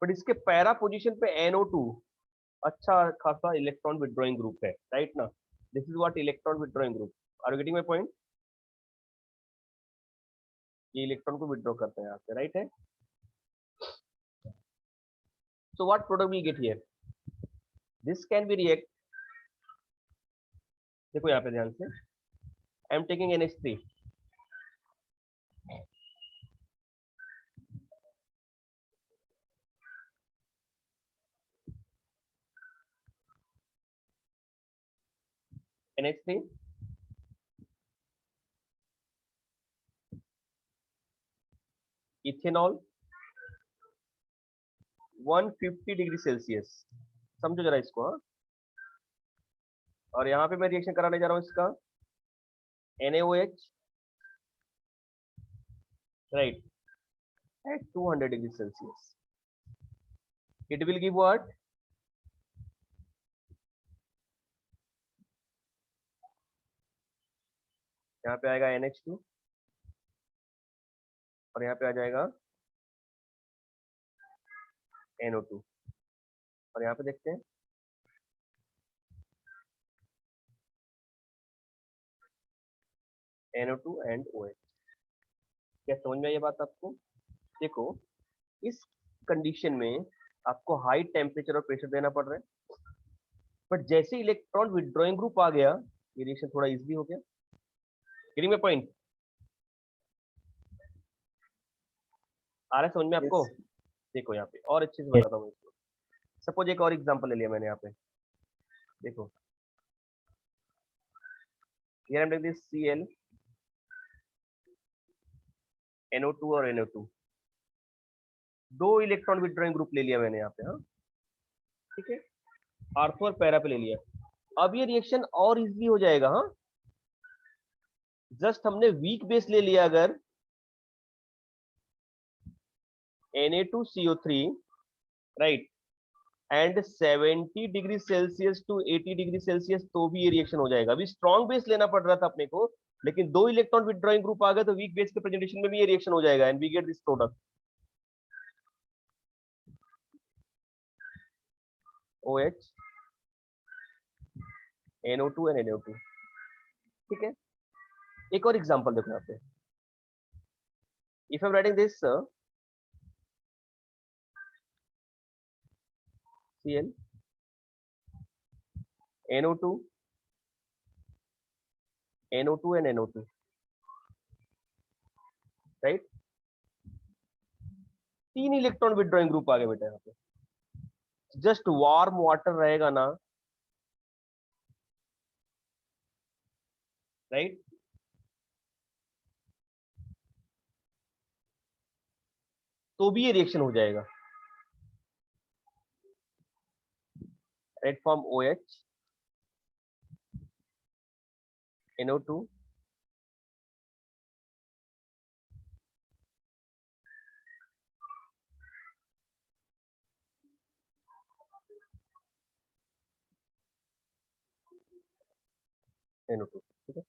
but इसके पैरा पोजीशन पे NO2 अच्छा खासा इलेक्ट्रॉन विथड्रॉइंग ग्रुप है, राइट ना. This is what electron withdrawing group. Are you getting my point. ये इलेक्ट्रॉन को विथड्रॉ करते हैं यहाँ से, राइट है. So what product we get here? This can be react. देखो यहाँ पे ध्यान से, I am taking NH3. NH3 ethanol 150 degree Celsius. समझो जरा इसको. हाँ, और यहाँ पे मैं रिएक्शन कराने जा रहा हूँ इसका NaOH, right, at 200 degree Celsius. It will give what, यहाँ पे आएगा NH2 और यहाँ पे आ जाएगा NO2 और यहाँ पे देखते हैं NO2 and OH. क्या समझ में आई ये बात आपको. देखो इस कंडीशन में आपको हाई टेम्परेचर और प्रेशर देना पड़ रहा है, बट जैसे इलेक्ट्रॉन विथड्रॉइंग ग्रुप आ गया, ये रिएक्शन थोड़ा इजी हो गया. Getting my point. आ रहा है समझ में आपको. देखो यहाँ पे और अच्छे से बताता हूँ इसको. सपोज एक और एग्जांपल ले लिया मैंने यहाँ पे, देखो here I am taking this Cl, NO2 और NO2, दो इलेक्ट्रॉन विथड्रॉइंग ग्रुप ले लिया मैंने यहाँ पे. हाँ ठीक है, आर्थो और पैरा पे ले लिया. अब ये रिएक्शन और इजीली हो जाएगा. हाँ, जस्ट हमने वीक बेस ले लिया, अगर Na2CO3, right, and 70 degree Celsius to 80 degree Celsius, तो भी ये रिएक्शन हो जाएगा. अभी स्ट्रॉन्ग बेस लेना पड़ रहा था अपने को, लेकिन दो इलेक्ट्रॉन विथड्रॉइंग ग्रुप आ गए तो वीक बेस के प्रेजेंटेशन में भी ये रिएक्शन हो जाएगा and we get this product OH, NO2 and NO2. ठीक है, एक और एग्जांपल देखो यहाँ पे. If I am writing this Cl, NO2, NO2 and NO2, right. 3 electron withdrawing group आ गए बेटा यहाँ पे। जस्ट वार्म वाटर रहेगा ना, राइट, तो भी ये रिएक्शन हो जाएगा। Red form OH, NO2, NO2, ठीक है।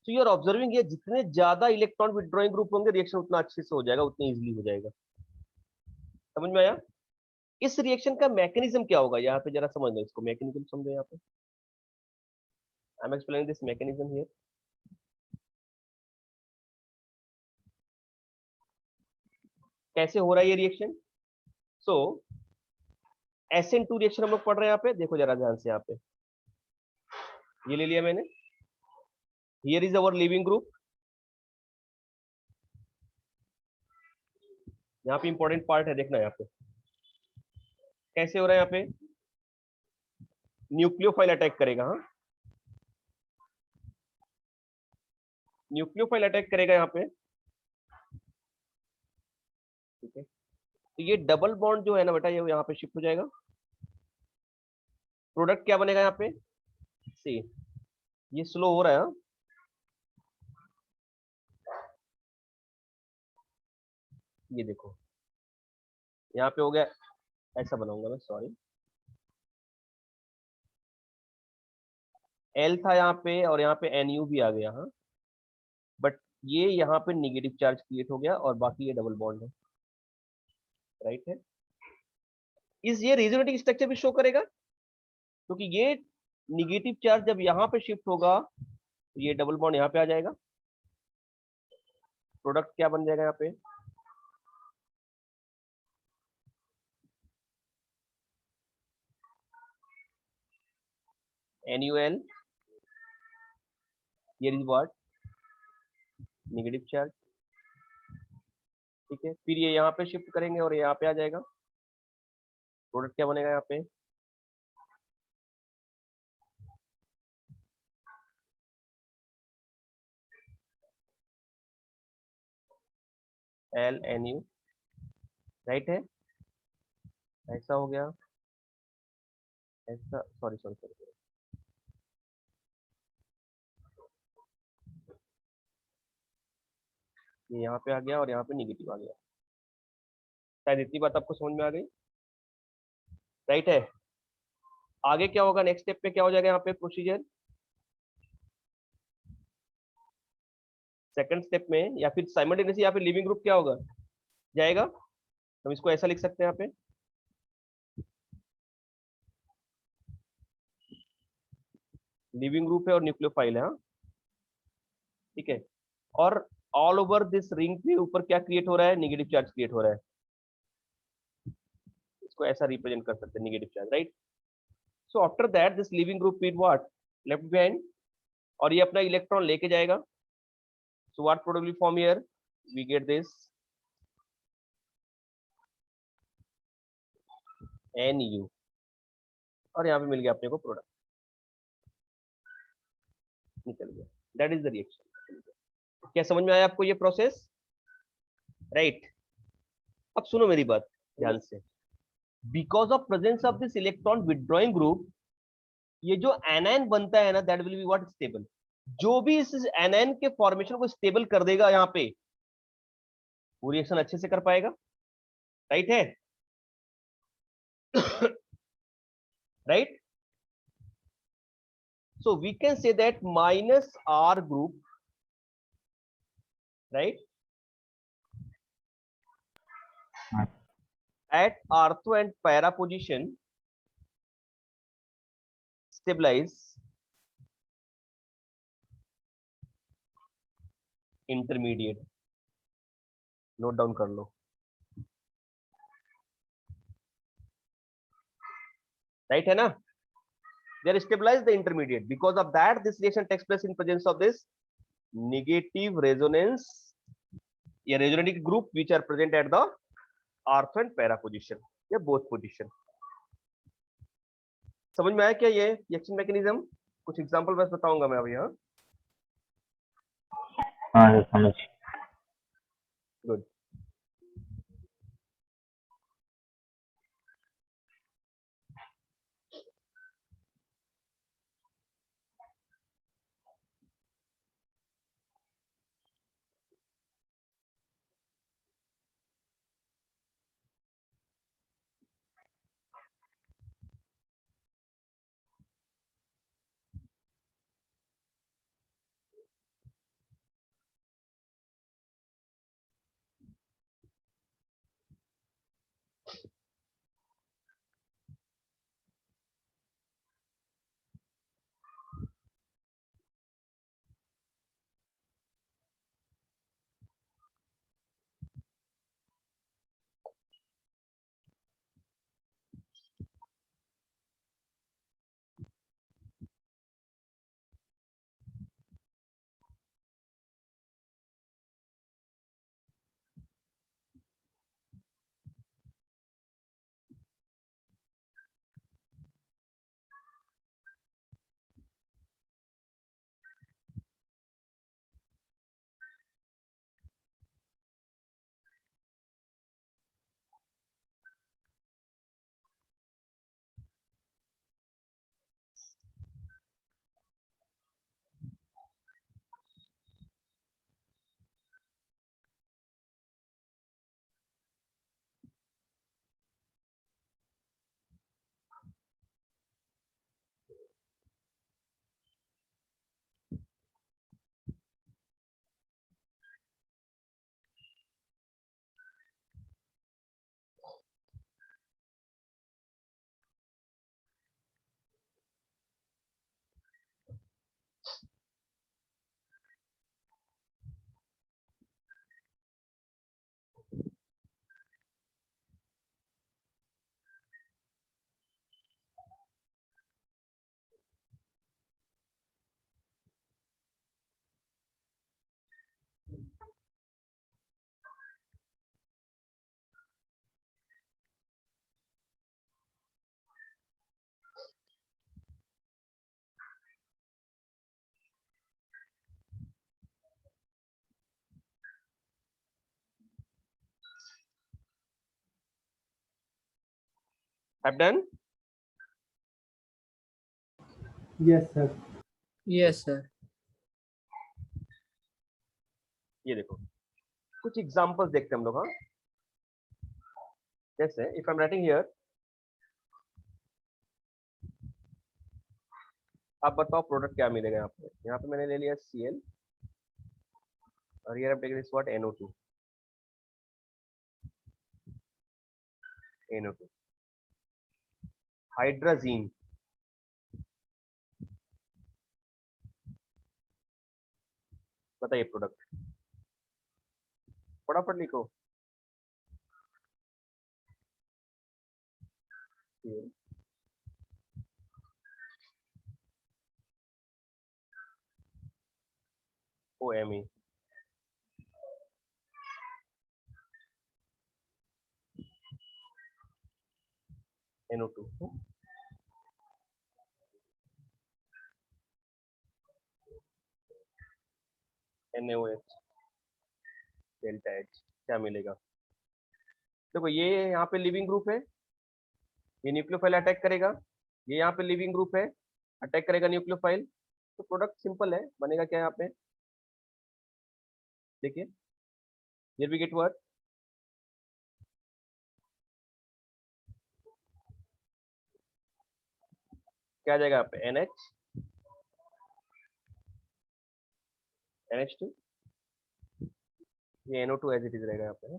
तो यू आर ऑब्जर्विंग, ये जितने ज्यादा इलेक्ट्रॉन विड्रॉइंग ग्रुप होंगे रिएक्शन उतना अच्छे से हो जाएगा, उतनी इजीली हो जाएगा। समझ में आया? इस रिएक्शन का मैकेनिज्म क्या होगा यहाँ पे, जरा समझ लो इसको, मैकेनिज्म समझो यहाँ पे। I am explaining this mechanism here. कैसे हो रहा है ये रिएक्शन? सो SN2 रिएक्शन हम लोग पढ़ रहे हैं यहाँ पे, देखो जरा ध्यान से यहाँ पे, ये ले लिया मैंने। Here is our leaving group, यहाँ पे इंपॉर्टेंट पार्ट है, देखना यहाँ पे कैसे हो रहा है। यहाँ पे न्यूक्लियोफाइल अटैक करेगा, हाँ, न्यूक्लियोफाइल अटैक करेगा यहाँ पे, ठीक है। तो ये डबल बॉन्ड जो है ना बेटा, ये यहाँ पे शिफ्ट हो जाएगा। प्रोडक्ट क्या बनेगा यहाँ पे? सी, ये स्लो हो रहा है, हाँ? ये देखो यहाँ पे हो गया, ऐसा बनाऊंगा मैं, सॉरी, L था यहाँ पे और यहाँ पे NU भी आ गया, हाँ, बट ये यहाँ पे निगेटिव चार्ज क्रिएट हो गया और बाकी ये डबल बॉन्ड है, राइट है। इस ये रेजोनेटिंग स्ट्रक्चर भी शो करेगा, क्योंकि ये निगेटिव चार्ज जब यहाँ पे शिफ्ट होगा तो ये डबल बॉन्ड यहाँ पे आ जाएगा। प्रोडक्ट क्या बन जाएगा यहाँ पे? NuL, here is what? Negative charge, ठीक है। फिर ये यहाँ पे शिफ्ट करेंगे और यहाँ पे आ जाएगा। प्रोडक्ट क्या बनेगा यहाँ पे? LNU, राइट है। ऐसा हो गया, ऐसा, सॉरी सॉरी सॉरी, ये यहाँ पे आ गया और यहाँ पे निगेटिव आ गया। शायद इतनी बात आपको समझ में आ गई, राइट है। आगे क्या होगा, नेक्स्ट स्टेप पे क्या हो जाएगा यहाँ पे प्रोसीजर? सेकंड स्टेप में या फिर साइमल्टेनियसली यहाँ पे लिविंग ग्रुप क्या होगा, जाएगा। हम इसको ऐसा लिख सकते हैं यहाँ पे, लिविंग ग्रुप है और न्यूक्लियोफाइल है, हाँ, ठीक है। और ऑल ओवर दिस रिंग के ऊपर क्या क्रिएट हो रहा है? नेगेटिव चार्ज क्रिएट हो रहा है। इसको ऐसा रिप्रेजेंट कर सकते हैं, negative charge, right. So after that this leaving group will what, left behind, और ये अपना इलेक्ट्रॉन लेके जाएगा। So what product will form here? We get this NU, और यहाँ पे मिल गया अपने को प्रोडक्ट, निकल गया। That is the reaction. क्या समझ में आया आपको ये प्रोसेस, राइट? अब सुनो मेरी बात ध्यान से। Because of presence of this electron withdrawing group, ये जो एनायन बनता है ना, that will be what, stable. जो भी इस एनायन के फॉर्मेशन को स्टेबल कर देगा यहाँ पे, वो रिएक्शन अच्छे से कर पाएगा, राइट है, right. So we can say that minus R group, right, at ortho and para position stabilize intermediate. Note down कर लो। राइट है ना? they are stabilize the intermediate. Because of that, this reaction takes place in presence of this negative resonance, a resonating group which are present at the ortho and para position, या both position. समझ में आया क्या ये रिएक्शन मैकेनिज्म? कुछ एग्जांपल बस बताऊंगा मैं अभी. यहाँ हाँ समझ. Good. Have done? Yes, sir. Yes, sir. ये देखो कुछ एग्जांपल्स देखते हैं हम लोग. हाँ जैसे if I am writing here, आप बताओ प्रोडक्ट क्या मिलेगा यहाँ पे. यहाँ पे मैंने ले लिया Cl और here I have taken this what NO2. NO2 hydrazine. बताइए प्रोडक्ट, फटाफट लिखो. OMe. NO2. NaOH. Delta H. क्या मिलेगा? देखो ये यहाँ पे लिविंग ग्रुप है, ये न्यूक्लियोफाइल अटैक करेगा. ये यहाँ पे लिविंग ग्रुप है, अटैक करेगा न्यूक्लियोफाइल. तो प्रोडक्ट सिंपल है, बनेगा क्या यहाँ पे? देखिए here we get what? क्या आ जाएगा यहाँ पे? NH, NH2. ये NO2 एज इट इज रहेगा यहाँ पे.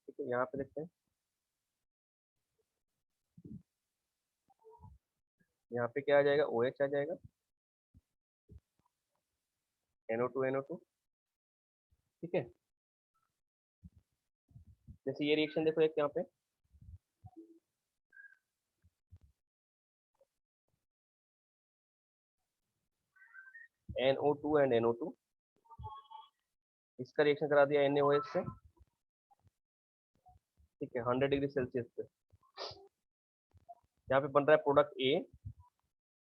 ठीक है, यहाँ पे देखते हैं. यहाँ पे क्या आ जाएगा? OH आ जाएगा. NO2 NO2, ठीक है। जैसे ये रिएक्शन देखो एक यहाँ पे, NO2 एंड NO2, इसका रिएक्शन करा दिया NaOH से, ठीक है, 100 डिग्री सेल्सियस पे। यहाँ पे बन रहा है प्रोडक्ट A,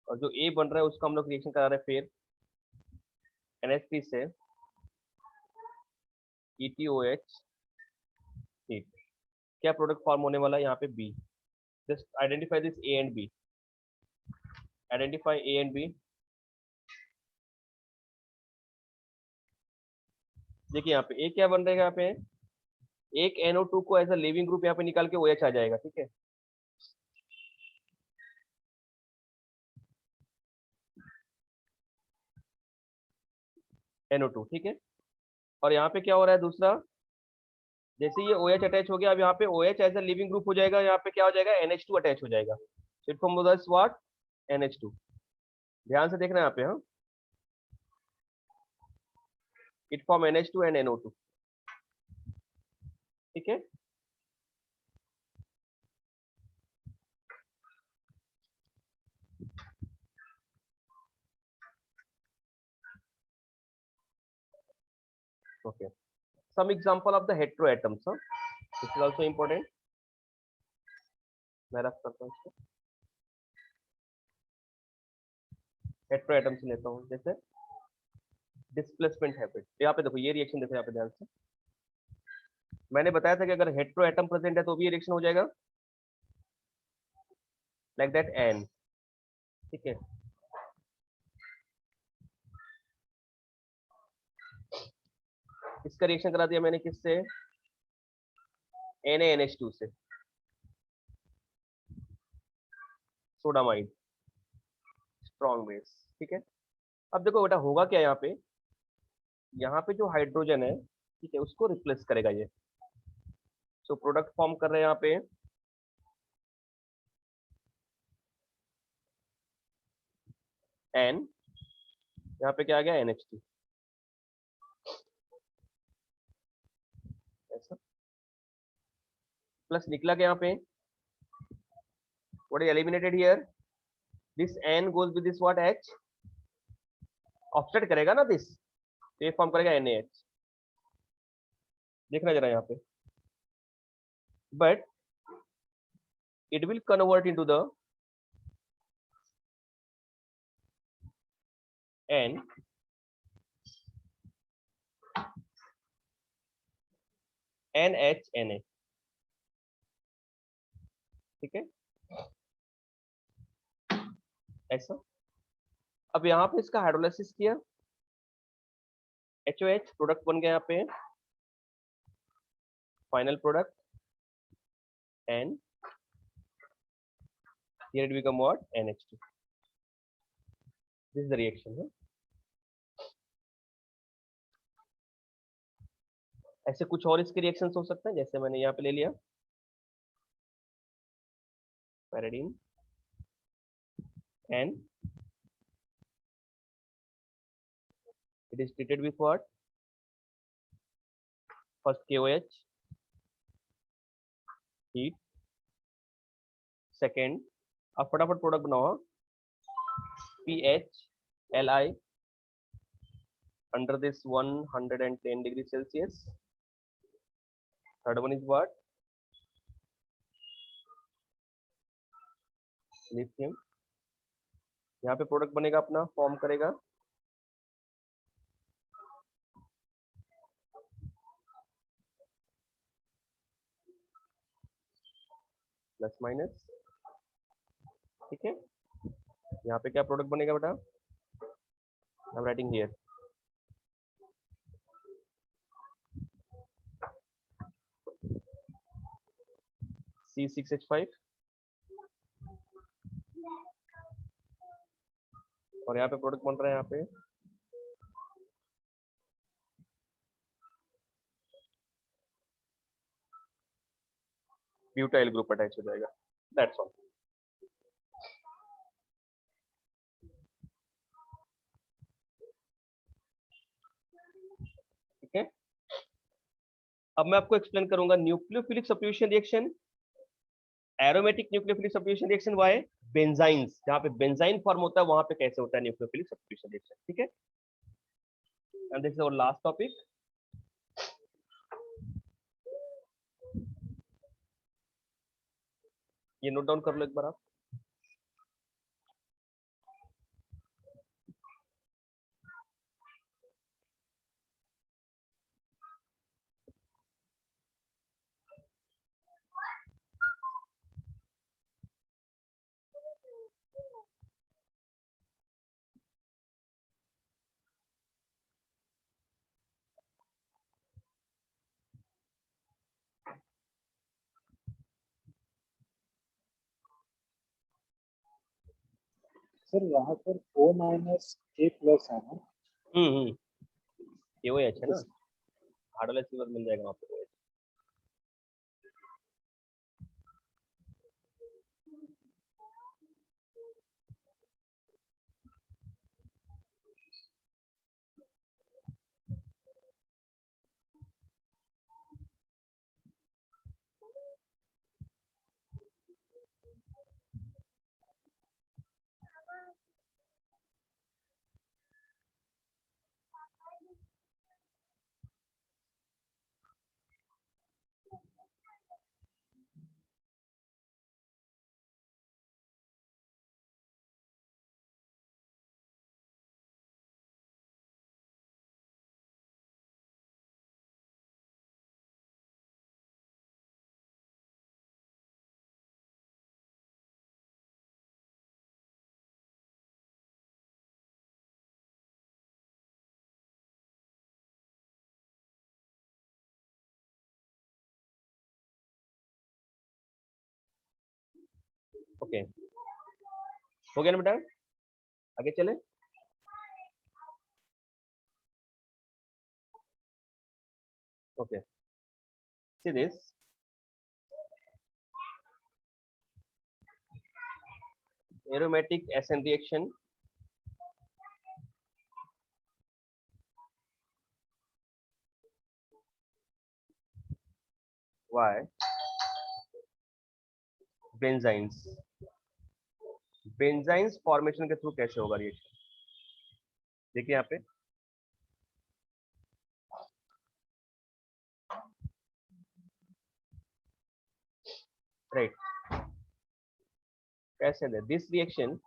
और जो A बन रहा है उसका हम लोग रिएक्शन करा रहे हैं फिर NH3 से ETOH हीट। क्या प्रोडक्ट फॉर्म होने वाला है यहाँ पे B। Just identify this A and B, identify A and B। देखिए यहाँ पे A क्या बन रहा है, यहाँ पे एक NO2 को एज अ लिविंग ग्रुप यहाँ पे निकाल के OH आ जाएगा, ठीक है। NO2, ठीक है। और यहाँ पे क्या हो रहा है दूसरा, जैसे ये OH अटैच हो गया, अब यहाँ पे OH as a leaving group हो जाएगा, यहाँ पे क्या हो जाएगा, NH2 अटैच हो जाएगा। It form this what, NH2। ध्यान से देखना यहाँ पे, हाँ, it form NH2 and NO2, ठीक है। Okay, some example of the heteroatoms, huh? This is also important. मैं रख करता हूँ इसको, हेटेरोएटम्स लेता हूँ। जैसे डिस्प्लेसमेंट हैबिट, यहाँ पे देखो ये रिएक्शन देखो यहाँ पे ध्यान से, मैंने बताया था कि अगर हेटेरोएटम प्रेजेंट है तो भी ये रिएक्शन हो जाएगा लाइक दैट N, ठीक है। इसका रिएक्शन करा दिया मैंने किससे, NaNH2 से, सोडामाइड, स्ट्रॉन्ग बेस, ठीक है। अब देखो बेटा होगा क्या, यहाँ पे जो हाइड्रोजन है, ठीक है, उसको रिप्लेस करेगा ये। सो प्रोडक्ट फॉर्म कर रहे हैं यहाँ पे N, यहाँ पे क्या आ गया NH2, ऐसा प्लस निकला क्या यहाँ पे, what is eliminated here, this N goes with this what H, offset करेगा ना दिस, तो ये फॉर्म करेगा NaH। देखना जरा यहाँ पे, but it will convert into the N NHNA, ठीक है, ऐसा। अब यहाँ पे इसका हाइड्रोलाइसिस किया, HOH प्रोडक्ट बन गया यहाँ पे, final product and here it become what, NH2. This is the reaction, huh? ऐसे कुछ और इसके रिएक्शंस हो सकते हैं, जैसे मैंने यहाँ पे ले लिया पैराडीन and it is treated with what, first KOH heat, second अब फटाफट प्रोडक्ट बनाओ, PH Li under this 110 degree Celsius, third one is what, lithium. यहाँ पे प्रोडक्ट बनेगा अपना, फॉर्म करेगा प्लस माइनस, ठीक है। यहाँ पे क्या प्रोडक्ट बनेगा बेटा, आई एम राइटिंग हियर C6H5, और यहाँ पे प्रोडक्ट बन रहा है यहाँ पे ब्यूटाइल ग्रुप अटैच हो जाएगा, दैट्स ऑल। अब मैं आपको एक्सप्लेन करूंगा nucleophilic substitution reaction, aromatic nucleophilic substitution reaction, why benzynes, जहां पे बेंजाइन फॉर्म होता है वहां पे कैसे होता है न्यूक्लियोफिलिक सब्स्टिट्यूशन रिएक्शन, ठीक है। And this is our last topic. ये नोट डाउन कर लो एक बार आप। सर यहाँ पर O माइनस K प्लस है ना? हम्म, ये वही अच्छा ना, हार्डलेस फीवर मिल जाएगा वहाँ पे। ओके, हो गया ना बेटा, आगे चले। Okay, see this, aromatic SN reaction, why benzynes, benzynes formation के थ्रू कैसे होगा रिएक्शन, देखिए यहाँ पे राइट, कैसे दे this reaction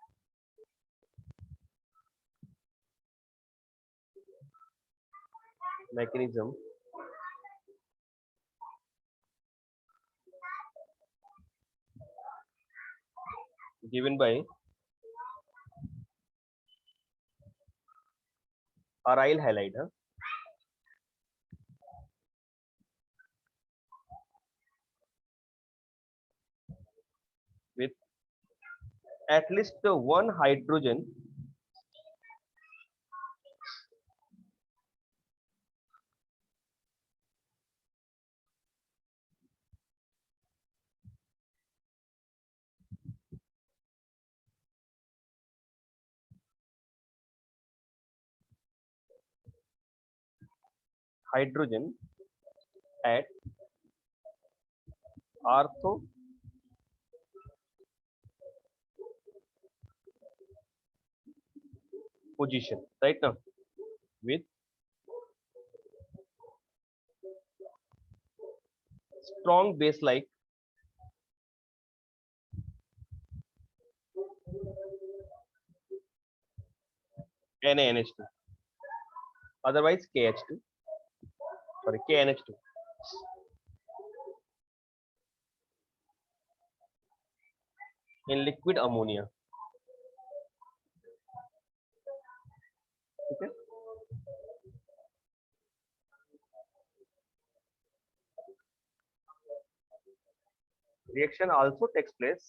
mechanism given by aryl halide, with at least one hydrogen at ortho position, right now, with strong base like NaNH2, otherwise KH2, sorry, KNH2, in liquid ammonia, ठीक है। Reaction also takes place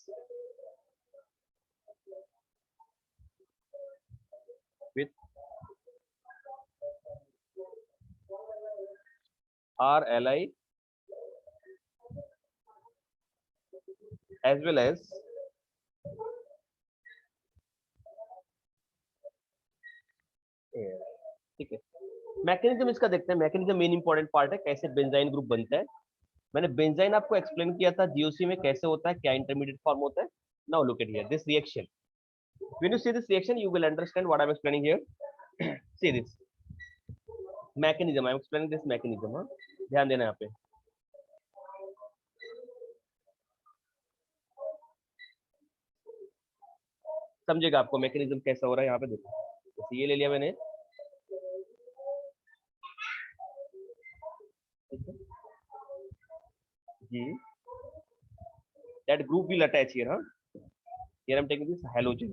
with RLi as well as air, ठीक है। मैकेनिज्म इसका देखते हैं। मैकेनिज्म मेन इंपॉर्टेंट पार्ट है, कैसे बेंजाइन ग्रुप बनता है। मैंने बेंजाइन आपको एक्सप्लेन किया था जीओसी में कैसे होता है, क्या इंटरमीडिएट फॉर्म होता है। Now look at here this reaction, when you see this reaction you will understand what I am explaining here. See this mechanism, I am explaining this mechanism. हाँ, ध्यान देना यहाँ पे। समझेगा आपको मैकेनिज्म कैसा हो रहा है। यहाँ पे देखो, जैसे ये ले लिया मैंने, ठीक है जी, that group will attach here. हाँ, here I am taking this halogen,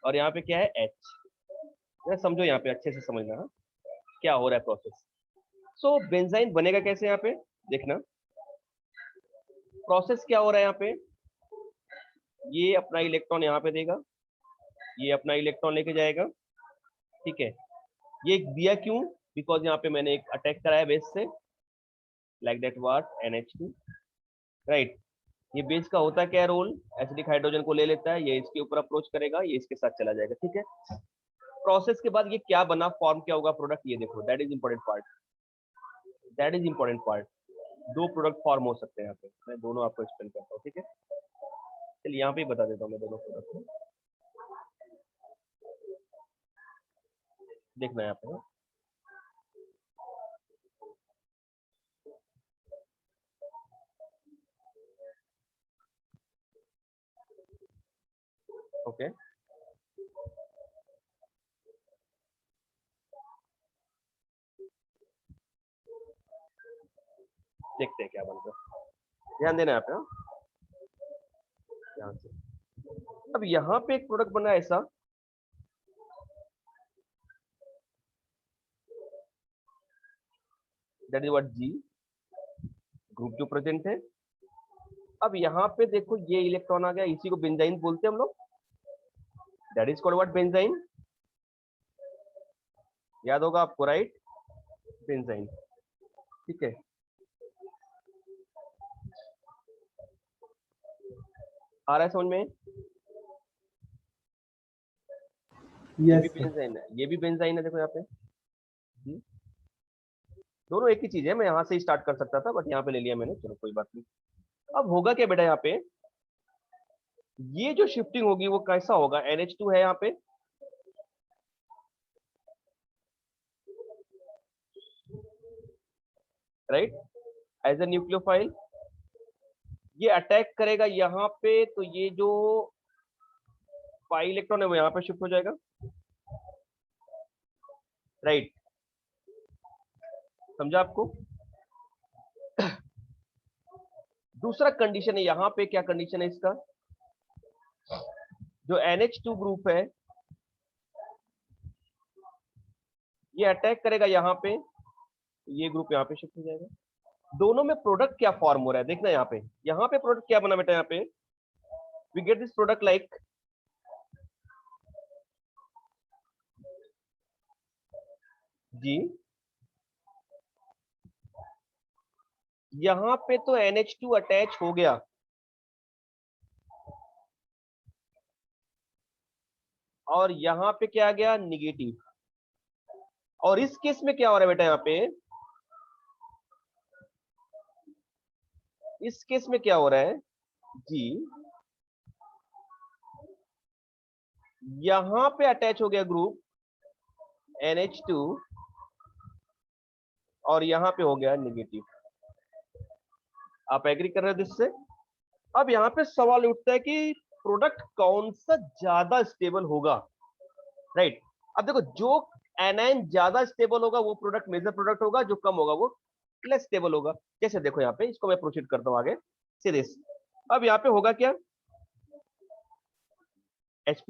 और यहाँ पे क्या है एच। समझो यहाँ पे, अच्छे से समझना। हाँ, क्या हो रहा है प्रोसेस। सो बेंजाइन बनेगा कैसे, यहाँ पे देखना प्रोसेस क्या हो रहा है। यहाँ पे ये अपना इलेक्ट्रॉन यहाँ पे देगा, ये अपना इलेक्ट्रॉन लेके जाएगा, ठीक है। ये दिया क्यों, बिकॉज यहाँ पे मैंने एक अटैक कराया बेस से, like that watt NH2, right. ये बेस का होता है क्या रोल, एसिडिक हाइड्रोजन को ले लेता है, ये इसके ऊपर अप्रोच करेगा, ये इसके साथ चला जाएगा, ठीक है। प्रोसेस के बाद ये क्या बना, फॉर्म क्या होगा प्रोडक्ट, ये देखो, that is important part, that is important part. दो प्रोडक्ट फॉर्म हो सकते हैं यहाँ पे, मैं दोनों आपको एक्सप्लेन करता हूँ, ठीक है। चलिए यहाँ पे ही बता देता हूँ मैं दोनों प्रोडक्ट को, देखना यहाँ पे। ओके, देखते हैं क्या बनता है, ध्यान देना यहाँ पे। हाँ, ध्यान से। अब यहाँ पे एक प्रोडक्ट बना ऐसा, that is what G, group जो प्रेजेंट है। अब यहाँ पे देखो ये इलेक्ट्रॉन आ गया, इसी को बेंजाइन बोलते हैं हम लोग, that is called what benzene, याद होगा आपको, राइट, बेंजाइन, ठीक है। आ रहा है समझ में, ये भी Yes, sir. बेंजाइन है, ये भी बेंजाइन है, देखो यहाँ पे जी। दोनों एक ही चीज है, मैं यहाँ से ही स्टार्ट कर सकता था बट यहाँ पे ले लिया मैंने, चलो कोई बात नहीं। अब होगा क्या बेटा, यहाँ पे ये जो शिफ्टिंग होगी वो कैसा होगा, NH2 है यहाँ पे, राइट, एज ए न्यूक्लियोफाइल। ये अटैक करेगा यहाँ पे, तो ये जो पाई इलेक्ट्रॉन है वो यहाँ पे शिफ्ट हो जाएगा, राइट, समझा आपको। दूसरा कंडीशन है यहाँ पे, क्या कंडीशन है इसका, जो NH2 ग्रुप है ये अटैक करेगा यहाँ पे, ये ग्रुप यहाँ पे शिफ्ट हो जाएगा। दोनों में प्रोडक्ट क्या फॉर्म हो रहा है देखना, यहाँ पे प्रोडक्ट क्या बना बेटा, यहाँ पे we get this product like जी, यहाँ पे तो NH2 अटैच हो गया, और यहाँ पे क्या आ गया, निगेटिव। और इस केस में क्या हो रहा है बेटा, यहाँ पे इस केस में क्या हो रहा है जी, यहाँ पे अटैच हो गया ग्रुप NH2, और यहाँ पे हो गया निगेटिव। आप एग्री कर रहे हो इससे। अब यहाँ पे सवाल उठता है कि प्रोडक्ट कौन सा ज्यादा स्टेबल होगा, राइट। अब देखो, जो एनायन ज्यादा स्टेबल होगा वो प्रोडक्ट मेजर प्रोडक्ट होगा, जो कम होगा वो लेस स्टेबल होगा। जैसे देखो यहाँ पे, इसको मैं प्रोसीड करता हूँ आगे सीधे। अब यहाँ पे होगा क्या, H+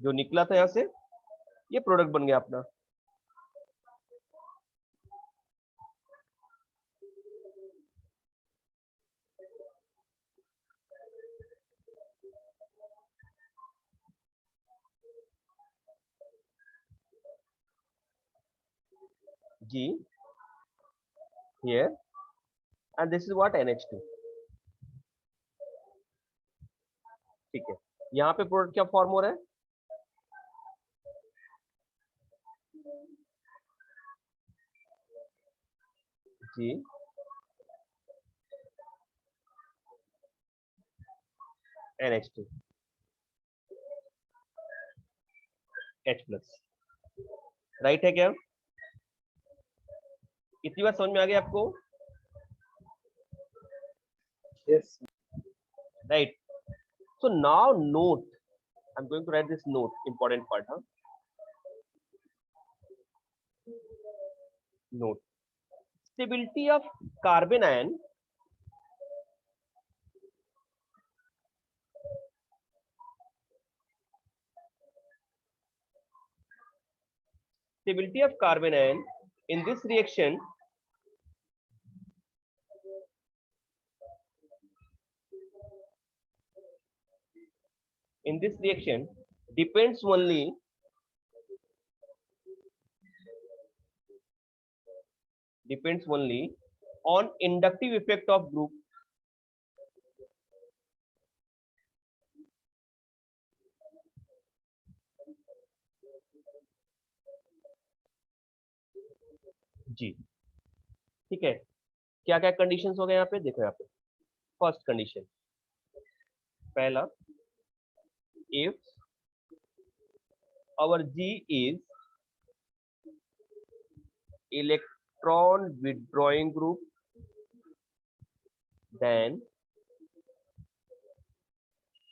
जो निकला था यहाँ से, ये प्रोडक्ट बन गया अपना, G here, and this is what NH2, ठीक है। यहाँ पे प्रोडक्ट क्या फॉर्म हो रहा है, G NH2 H plus. Right है क्या? इतनी बात समझ में आ गई आपको? Yes. Right. So now note, I'm going to write this note, important part, huh? Note. Stability of carbon ion in this reaction depends only on inductive effect of group G। ठीक है, क्या क्या कंडीशंस हो गए यहाँ पे? देखो यहाँ पे फर्स्ट कंडीशन, पहला, if our G is electron withdrawing group, then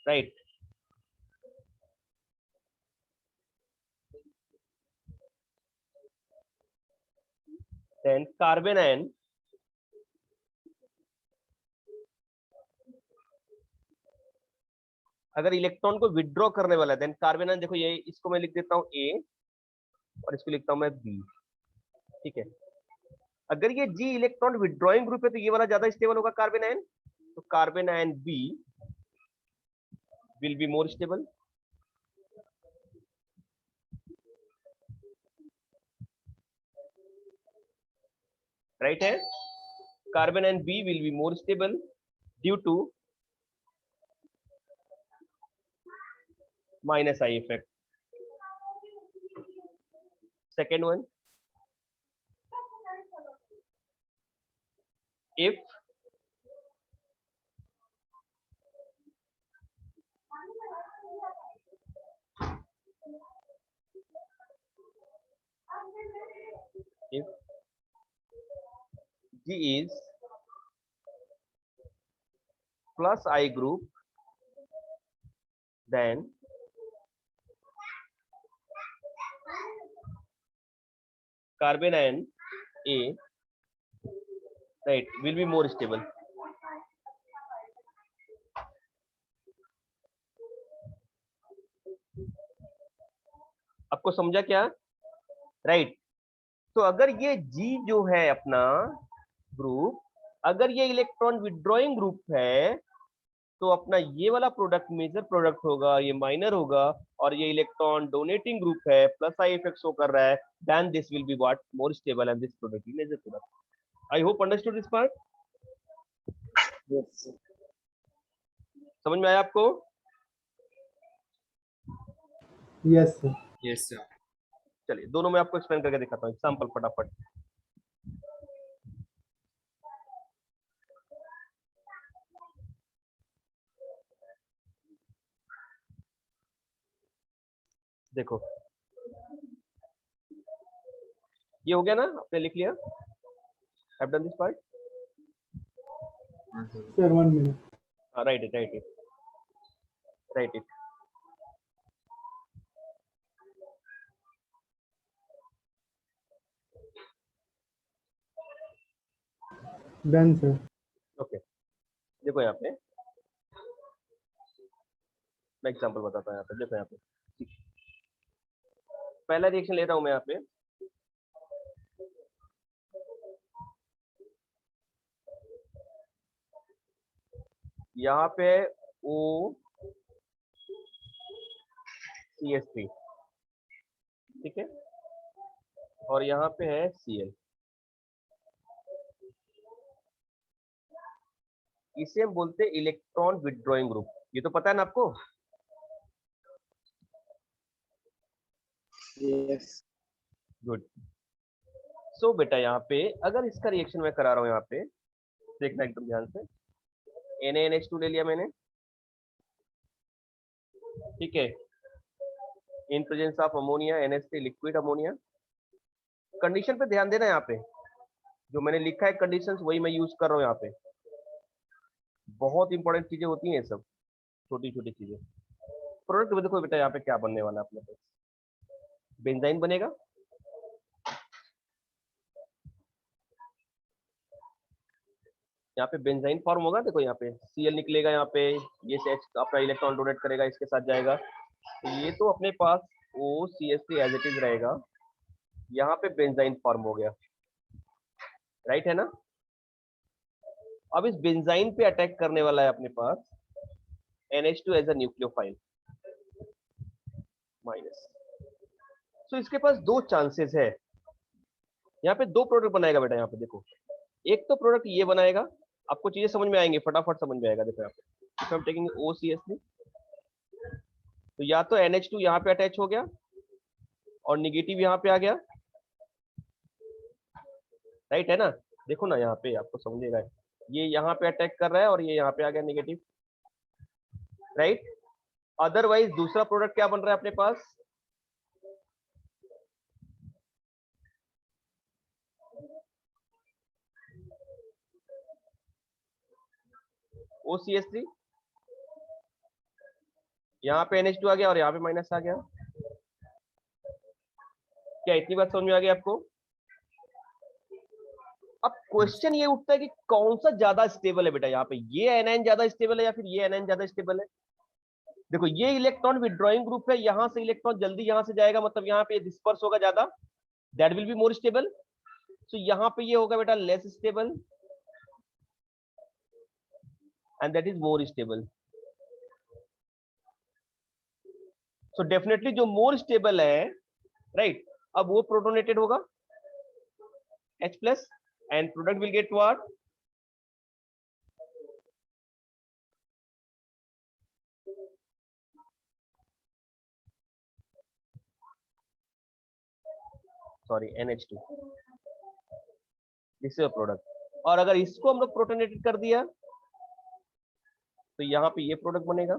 right, then carbon ion अगर इलेक्ट्रॉन को विड्रॉ करने वाला है, देन कार्बन आयन, देखो ये इसको मैं लिख देता हूं ए और इसको लिखता हूं मैं बी। ठीक है, अगर ये जी इलेक्ट्रॉन विड्रॉइंग ग्रुप है तो ये वाला ज्यादा स्टेबल होगा कार्बन आयन, तो carbanion B will be more stable. Right है, carbanion B will be more stable due to minus I effect. Second one, if G is plus I group, then carbon ion A, right, will be more stable. आपको समझा क्या? राइट, तो अगर ये G जो है अपना ग्रुप, अगर ये इलेक्ट्रॉन विड्रॉइंग ग्रुप है तो अपना ये वाला प्रोडक्ट मेजर प्रोडक्ट होगा, ये माइनर होगा, और ये इलेक्ट्रॉन डोनेटिंग ग्रुप है, प्लस आई इफेक्ट शो कर रहा है, then this will be what more stable and this product will major product. I hope understood this part. Yes. समझ में आया आपको? Yes, sir. Yes, sir. चलिए दोनों में आपको एक्सप्लेन करके दिखाता हूँ, एग्जांपल फटाफट। देखो ये हो गया ना, आपने लिख लिया? Have done this part? Sir, 1 minute. Right it, right it. Done, sir. Okay, देखो यहाँ पे मैं एग्जांपल बताता हूँ। यहाँ पे देखो, यहाँ पे पहला रिएक्शन ले रहा हूँ मैं यहाँ पे, यहाँ पे O CH3, ठीक है, और यहाँ पे है Cl। इसे हम बोलते हैं इलेक्ट्रॉन विड्रॉइंग ग्रुप। ये तो पता है ना आपको? Yes. गुड। सो बेटा यहाँ पे अगर इसका रिएक्शन मैं करा रहा हूँ, यहाँ पे देखना एकदम ध्यान से, NaNH2 ले लिया मैंने, ठीक है, इन presence of ammonia NH3 liquid ammonia. Condition पे ध्यान देना, यहाँ पे जो मैंने लिखा है कंडीशंस वही मैं यूज कर रहा हूँ यहाँ पे। बहुत इंपॉर्टेंट चीजें होती हैं ये सब, छोटी छोटी चीजें। प्रोडक्ट में देखो बेटा यहाँ पे क्या बनने वाला है अपने पास, बेंजाइन बनेगा, यहाँ पे बेंजाइन फॉर्म होगा, देखो यहाँ पे Cl निकलेगा, यहाँ पे ये से H अपना इलेक्ट्रॉन डोनेट करेगा, इसके साथ जाएगा, तो ये तो अपने पास OCH3 एज इट इज रहेगा, यहाँ पे बेंजाइन फॉर्म हो गया, राइट है ना। अब इस बेंजाइन पे अटैक करने वाला है अपने पास NH2 as a nucleophile minus. तो इसके पास दो चांसेस है, यहाँ पे दो प्रोडक्ट बनाएगा बेटा, यहाँ पे देखो, एक तो प्रोडक्ट ये बनाएगा, आपको चीजें समझ में आएंगी, फटाफट समझ में आएगा। देखो यहाँ पे हम टेकिंग OCH3, तो या तो NH2 यहाँ पे अटैच हो गया और निगेटिव यहाँ पे आ गया, राइट है ना। देखो ना यहाँ पे आपको समझेगा, ये यहाँ पे अटैक कर रहा है और ये यहाँ पे आ गया निगेटिव, राइट। अदरवाइज दूसरा प्रोडक्ट क्या बन रहा है अपने पास, OCH3, यहाँ पे NH2 आ गया और यहाँ पे माइनस आ गया। क्या इतनी बात समझ में आ गई आपको। अब क्वेश्चन ये उठता है कि कौन सा ज्यादा स्टेबल है बेटा, यहाँ पे ये एनायन ज्यादा स्टेबल है या फिर ये एनायन ज्यादा स्टेबल है। देखो ये इलेक्ट्रॉन विड्रॉइंग ग्रुप है, यहां से इलेक्ट्रॉन जल्दी यहां से जाएगा, मतलब यहाँ पे डिस्पर्स होगा ज्यादा, that will be more stable. So यहाँ पे ये होगा बेटा less stable and that is more stable. So definitely जो मोर स्टेबल है, राइट, अब वो प्रोटोनेटेड होगा H plus and product will get what, sorry NH2, this is a product. और अगर इसको हम लोग प्रोटोनेटेड कर दिया तो यहाँ पे ये प्रोडक्ट बनेगा,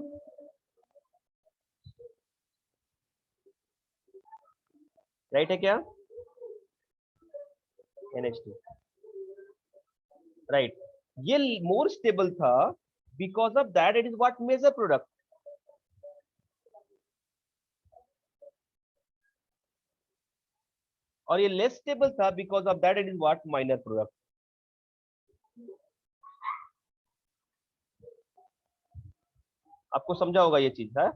राइट है क्या, NH2, राइट। ये मोर स्टेबल था because of that it is what major product, और ये लेस स्टेबल था because of that it is what minor product. आपको समझा होगा ये चीज है,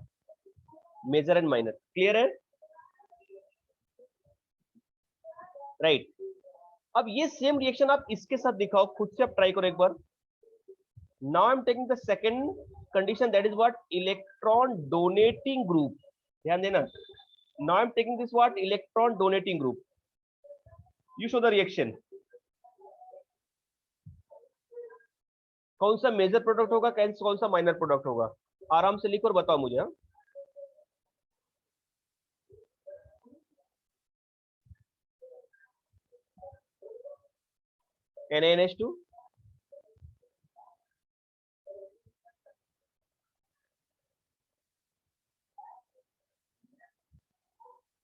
मेजर एंड माइनर, क्लियर है, राइट। अब ये सेम रिएक्शन आप इसके साथ दिखाओ, खुद से आप ट्राई करो एक बार। Now I am taking the second condition, that is what electron donating group, ध्यान देना। Now I am taking this what electron donating group, you show the reaction. कौन सा मेजर प्रोडक्ट होगा, कौन सा माइनर प्रोडक्ट होगा, आराम से लिखो और बताओ मुझे। हाँ, NaNH2,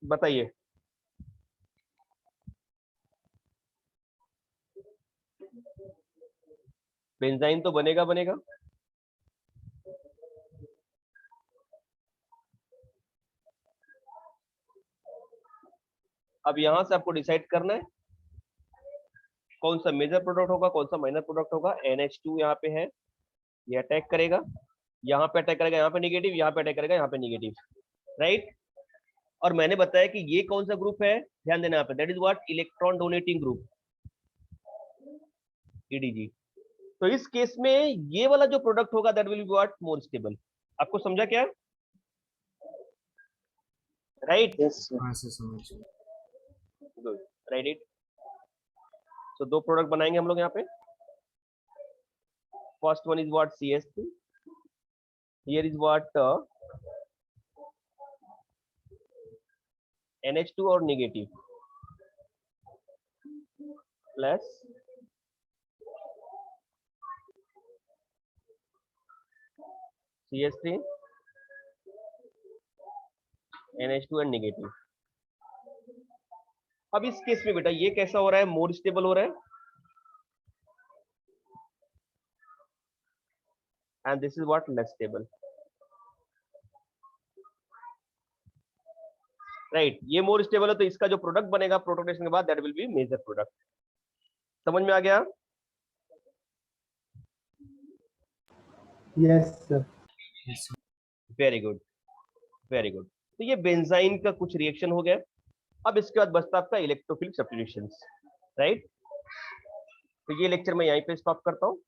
बताइए। बेंजाइन तो बनेगा बनेगा, अब यहां से आपको डिसाइड करना है कौन सा मेजर प्रोडक्ट होगा, कौन सा माइनर प्रोडक्ट होगा। NH2 यहाँ पे है, ये अटैक करेगा, यहाँ पे अटैक करेगा, यहाँ पे निगेटिव, यहाँ पे अटैक करेगा, यहाँ पे निगेटिव, राइट। और मैंने बताया कि ये कौन सा ग्रुप है, ध्यान देना यहाँ पे, that is what electron donating group, EDG। तो इस केस में ये वाला जो प्रोडक्ट होगा that will be what more stable. आपको समझा क्या, राइट, Yes, sir. हाँ सर समझ गया। Good, right it. तो दो प्रोडक्ट बनाएंगे हम लोग यहाँ पे। First one is what CH3, here is what NH2 और negative, plus CH3 NH2 and negative. अब इस केस में बेटा ये कैसा हो रहा है, मोर स्टेबल हो रहा है, and this is what, less stable, right. ये मोर स्टेबल है तो इसका जो प्रोडक्ट बनेगा प्रोटोनेशन के बाद that will be major product. समझ में आ गया? Yes, sir. Very good, very good. तो ये बेंजाइन का कुछ रिएक्शन हो गया। अब इसके बाद बचता आपका इलेक्ट्रोफिलिक सब्स्टिट्यूशंस, राइट। तो ये लेक्चर मैं यहीं पे स्टॉप करता हूँ।